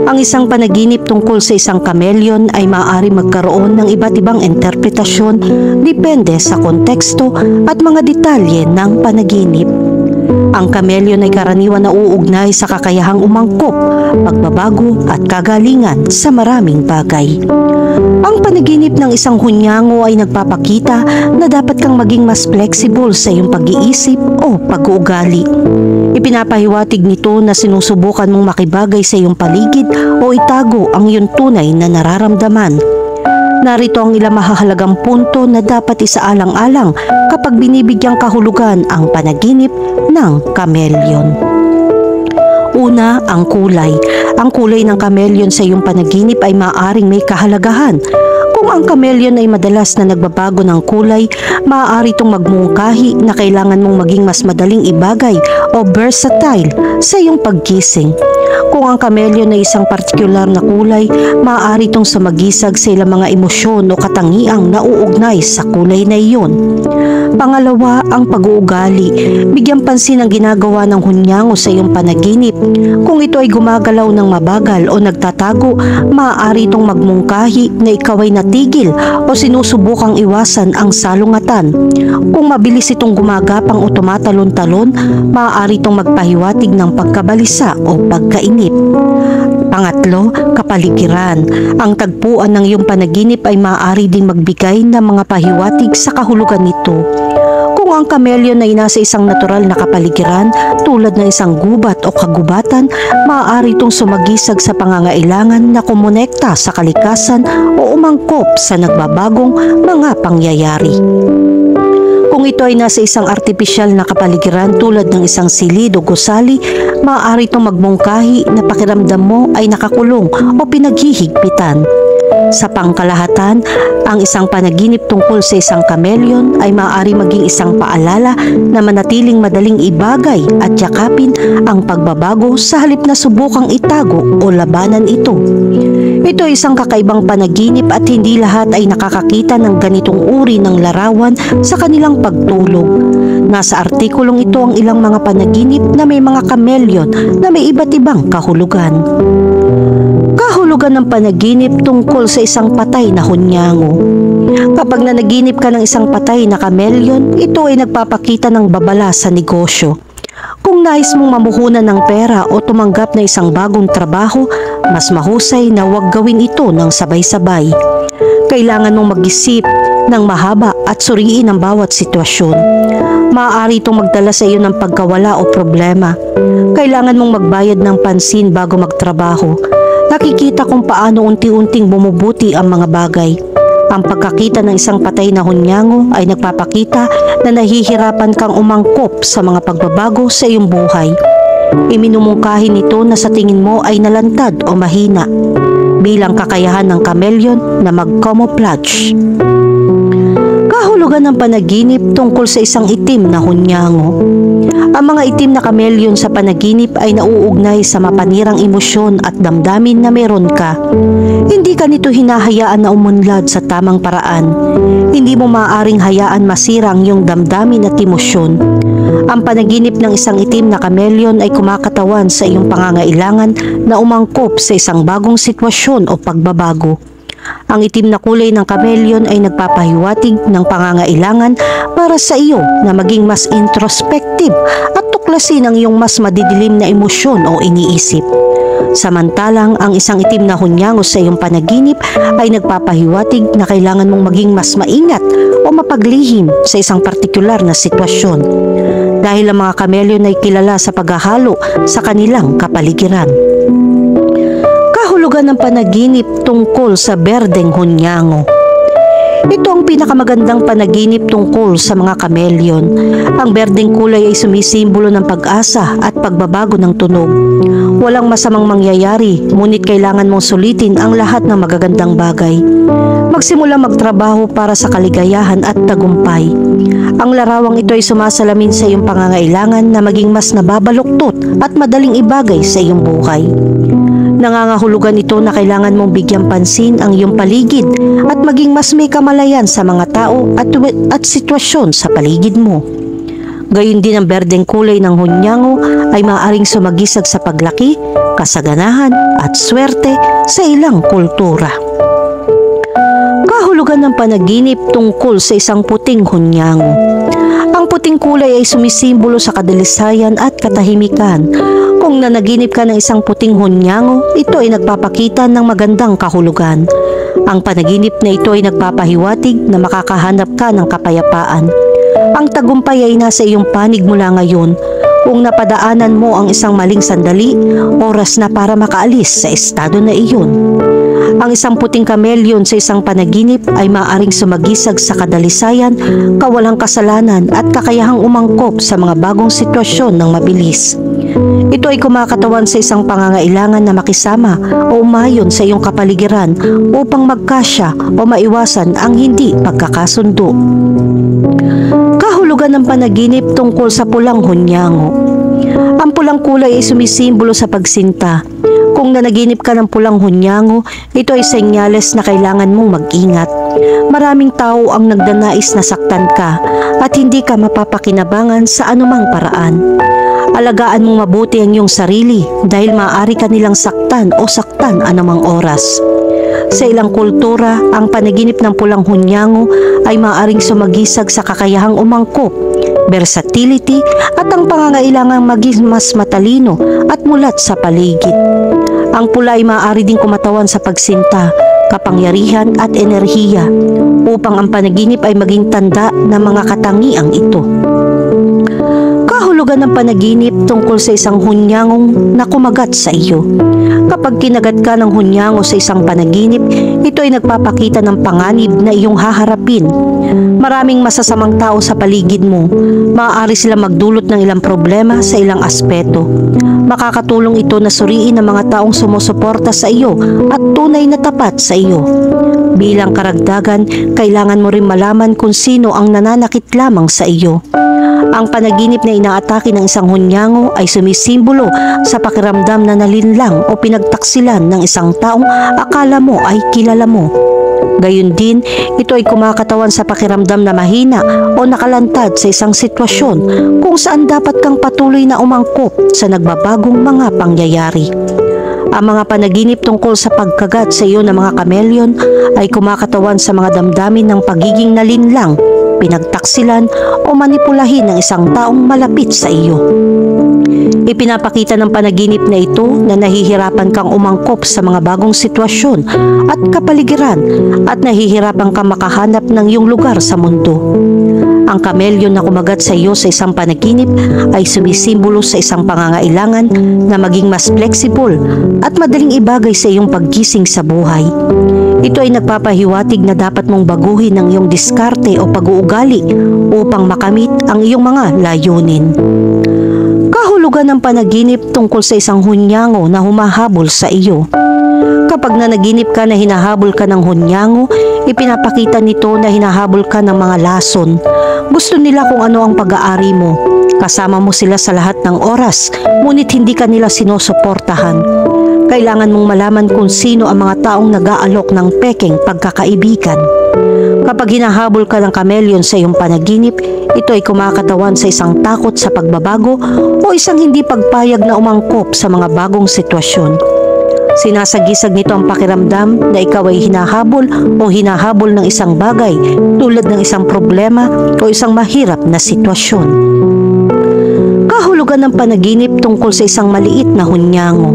Ang isang panaginip tungkol sa isang kameleon ay maaari magkaroon ng iba't ibang interpretasyon depende sa konteksto at mga detalye ng panaginip. Ang kameleon ay karaniwan na uugnay sa kakayahang umangkop, pagbabago at kagalingan sa maraming bagay. Ang panaginip ng isang hunyango ay nagpapakita na dapat kang maging mas flexible sa iyong pag-iisip o pag-uugali. Ipinapahiwatig nito na sinusubukan mong makibagay sa iyong paligid o itago ang iyong tunay na nararamdaman. Narito ang ilang mahahalagang punto na dapat isaalang-alang kapag binibigyang kahulugan ang panaginip ng kameleon. Una, ang kulay. Ang kulay ng kameleon sa iyong panaginip ay maaaring may kahalagahan. Kung ang kameleon ay madalas na nagbabago ng kulay, maaari itong magmungkahi na kailangan mong maging mas madaling ibagay o versatile sa iyong paggising. Kung ang kameleon ay isang partikular na kulay, maaari itong sumagisag sa ilang mga emosyon o katangiang nauugnay sa kulay na iyon. Pangalawa, ang pag-uugali. Bigyan pansin ang ginagawa ng hunyango sa iyong panaginip. Kung ito ay gumagalaw ng mabagal o nagtatago, maaari itong magmungkahi na ikaw ay natigil o sinusubukang iwasan ang salungatan. Kung mabilis itong gumagapang o tumatalon-talon, maaari itong magpahiwatig ng pagkabalisa o pagkainip. Pangatlo, kapaligiran. Ang tagpuan ng iyong panaginip ay maaari ding magbigay ng mga pahiwatig sa kahulugan nito. Kung ang kameleon ay nasa isang natural na kapaligiran tulad ng isang gubat o kagubatan, maaari itong sumagisag sa pangangailangan na kumonekta sa kalikasan o umangkop sa nagbabagong mga pangyayari. Kung ito ay nasa isang artipisyal na kapaligiran tulad ng isang silid o gusali, maaari itong magmungkahi na pakiramdam mo ay nakakulong o pinaghihigpitan. Sa pangkalahatan, ang isang panaginip tungkol sa isang kameleon ay maaari maging isang paalala na manatiling madaling ibagay at yakapin ang pagbabago sa halip na subukang itago o labanan ito. Ito ay isang kakaibang panaginip at hindi lahat ay nakakakita ng ganitong uri ng larawan sa kanilang pagtulog. Nasa artikulong ito ang ilang mga panaginip na may mga kameleon na may iba't ibang kahulugan. Kahulugan ng panaginip tungkol sa isang patay na hunyango. Kapag nanaginip ka ng isang patay na kameleon, ito ay nagpapakita ng babala sa negosyo. Kung nais mong mamuhunan ng pera o tumanggap na isang bagong trabaho, mas mahusay na huwag gawin ito ng sabay-sabay. Kailangan mong mag-isip ng mahaba at suriin ang bawat sitwasyon. Maaari itong magdala sa iyo ng pagkawala o problema. Kailangan mong magbayad ng pansin bago magtrabaho. Nakikita kung paano unti-unting bumubuti ang mga bagay. Ang pagkakita ng isang patay na hunyango ay nagpapakita na nahihirapan kang umangkop sa mga pagbabago sa iyong buhay. Iminumungkahi nito na sa tingin mo ay nalantad o mahina, bilang kakayahan ng kameleon na mag-camouflage. Kahulugan ng panaginip tungkol sa isang itim na hunyango. Ang mga itim na kameleon sa panaginip ay nauugnay sa mapanirang emosyon at damdamin na meron ka. Hindi ka nito hinahayaan na umunlad sa tamang paraan. Hindi mo maaaring hayaan masira ang iyong damdamin at emosyon. Ang panaginip ng isang itim na kameleon ay kumakatawan sa iyong pangangailangan na umangkop sa isang bagong sitwasyon o pagbabago. Ang itim na kulay ng kameleon ay nagpapahiwatig ng pangangailangan para sa iyo na maging mas introspective at tuklasin ang iyong mas madidilim na emosyon o iniisip. Samantalang ang isang itim na hunyango sa iyong panaginip ay nagpapahiwatig na kailangan mong maging mas maingat o mapaglihim sa isang partikular na sitwasyon. Dahil ang mga kameleon ay kilala sa paghahalo sa kanilang kapaligiran. Kahulugan ng panaginip tungkol sa berdeng hunyango. Ito ang pinakamagandang panaginip tungkol sa mga kameleon. Ang berdeng kulay ay sumisimbolo ng pag-asa at pagbabago ng tunog. Walang masamang mangyayari, ngunit kailangan mong sulitin ang lahat ng magagandang bagay. Magsimula magtrabaho para sa kaligayahan at tagumpay. Ang larawang ito ay sumasalamin sa iyong pangangailangan na maging mas nababaluktot at madaling ibagay sa iyong buhay. Nangangahulugan ito na kailangan mong bigyan pansin ang iyong paligid at maging mas may kamalayan sa mga tao at sitwasyon sa paligid mo. Gayun din ang berdeng kulay ng hunyango ay maaaring sumagisag sa paglaki, kasaganahan at swerte sa ilang kultura. Kahulugan ng panaginip tungkol sa isang puting hunyango. Ang puting kulay ay sumisimbolo sa kadalisayan at katahimikan. Kung nanaginip ka ng isang puting hunyango, ito ay nagpapakita ng magandang kahulugan. Ang panaginip na ito ay nagpapahiwatig na makakahanap ka ng kapayapaan. Ang tagumpay ay nasa iyong panig mula ngayon. Kung napadaanan mo ang isang maling sandali, oras na para makaalis sa estado na iyon. Ang isang puting kameleon sa isang panaginip ay maaaring sumagisag sa kadalisayan, kawalang kasalanan at kakayahang umangkop sa mga bagong sitwasyon ng mabilis. Ito ay kumakatawan sa isang pangangailangan na makisama o umayon sa iyong kapaligiran upang magkasya o maiwasan ang hindi pagkakasundo. Kahulugan ng panaginip tungkol sa pulang hunyango. Ang pulang kulay ay sumisimbolo sa pagsinta. Kung nanaginip ka ng pulang hunyango, ito ay senyales na kailangan mong mag-ingat. Maraming tao ang nagdanais na saktan ka at hindi ka mapapakinabangan sa anumang paraan. Alagaan mong mabuti ang iyong sarili dahil maaari ka nilang saktan o saktan anumang oras. Sa ilang kultura, ang panaginip ng pulang hunyango ay maaaring sumagisag sa kakayahang umangkop, versatility at ang pangangailangang maging mas matalino at mulat sa paligid. Ang pula ay maaari ding kumatawan sa pagsinta, kapangyarihan at enerhiya upang ang panaginip ay maging tanda ng mga katangiang ito. Kahulugan ng panaginip tungkol sa isang hunyangong na kumagat sa iyo. Kapag kinagat ka ng hunyango sa isang panaginip, ito ay nagpapakita ng panganib na iyong haharapin. Maraming masasamang tao sa paligid mo. Maaari sila magdulot ng ilang problema sa ilang aspeto. Makakatulong ito na suriin ang mga taong sumusuporta sa iyo at tunay na tapat sa iyo. Bilang karagdagan, kailangan mo rin malaman kung sino ang nananakit lamang sa iyo. Ang panaginip na inaatake ng isang hunyango ay sumisimbolo sa pakiramdam na nalinlang o pinagtaksilan ng isang taong akala mo ay kilala mo. Gayun din, ito ay kumakatawan sa pakiramdam na mahina o nakalantad sa isang sitwasyon kung saan dapat kang patuloy na umangkop sa nagbabagong mga pangyayari. Ang mga panaginip tungkol sa pagkagat sa iyo ng mga kameleon ay kumakatawan sa mga damdamin ng pagiging nalinlang, pinagtaksilan o manipulahin ng isang taong malapit sa iyo. Ipinapakita ng panaginip na ito na nahihirapan kang umangkop sa mga bagong sitwasyon at kapaligiran at nahihirapan kang makahanap ng iyong lugar sa mundo. Ang kameleon na kumagat sa iyo sa isang panaginip ay sumisimbolo sa isang pangangailangan na maging mas flexible at madaling ibagay sa iyong paggising sa buhay. Ito ay nagpapahiwatig na dapat mong baguhin ang iyong diskarte o pag-uugali upang makamit ang iyong mga layunin. Kahulugan ng panaginip tungkol sa isang hunyango na humahabol sa iyo. Kapag nanaginip ka na hinahabol ka ng hunyango, ipinapakita nito na hinahabol ka ng mga lason. Gusto nila kung ano ang pag-aari mo. Kasama mo sila sa lahat ng oras, ngunit hindi ka nila sinusuportahan. Kailangan mong malaman kung sino ang mga taong nag-aalok ng pekeng pagkakaibigan. Kapag hinahabol ka ng kameleon sa iyong panaginip, ito ay kumakatawan sa isang takot sa pagbabago o isang hindi pagpayag na umangkop sa mga bagong sitwasyon. Sinasagisag nito ang pakiramdam na ikaw ay hinahabol o hinahabol ng isang bagay tulad ng isang problema o isang mahirap na sitwasyon. Kahulugan ng panaginip tungkol sa isang maliit na hunyango.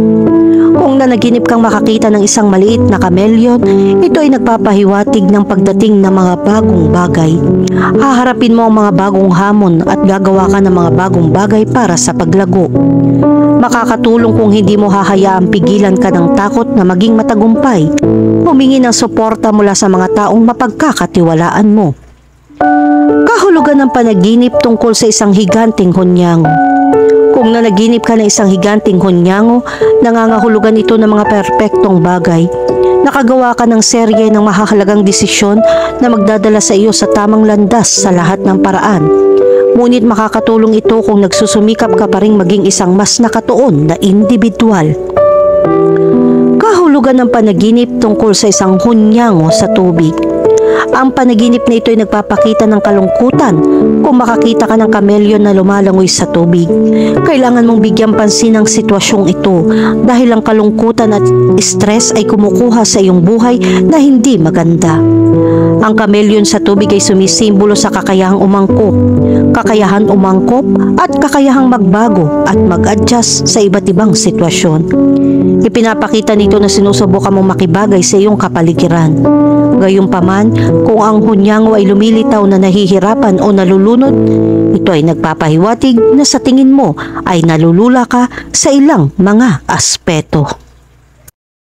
Kung nanaginip kang makakita ng isang maliit na kameleon, ito ay nagpapahiwatig ng pagdating ng mga bagong bagay. Haharapin mo ang mga bagong hamon at gagawa ka ng mga bagong bagay para sa paglago. Makakatulong kung hindi mo hahayaang pigilan ka ng takot na maging matagumpay. Humingi ng suporta mula sa mga taong mapagkakatiwalaan mo. Kahulugan ng panaginip tungkol sa isang higanting hunyango. Kung nanaginip ka ng isang higanting hunyango, nangangahulugan ito ng mga perpektong bagay. Nakagawa ka ng serye ng mahahalagang desisyon na magdadala sa iyo sa tamang landas sa lahat ng paraan. Ngunit makakatulong ito kung nagsusumikap ka pa ring maging isang mas nakatuon na individual. Kahulugan ng panaginip tungkol sa isang hunyango sa tubig. Ang panaginip na ito ay nagpapakita ng kalungkutan kung makakita ka ng kamelyon na lumalangoy sa tubig. Kailangan mong bigyan pansin ang sitwasyong ito dahil ang kalungkutan at stress ay kumukuha sa iyong buhay na hindi maganda. Ang kamelyon sa tubig ay sumisimbolo sa kakayahang umangkop at kakayahang magbago at mag-adjust sa iba't ibang sitwasyon. Ipinapakita nito na sinusubukan mong makibagay sa iyong kapaligiran. Gayunpaman, kung ang hunyango ay lumilitaw na nahihirapan o nalulunod, ito ay nagpapahiwatig na sa tingin mo ay nalulula ka sa ilang mga aspeto.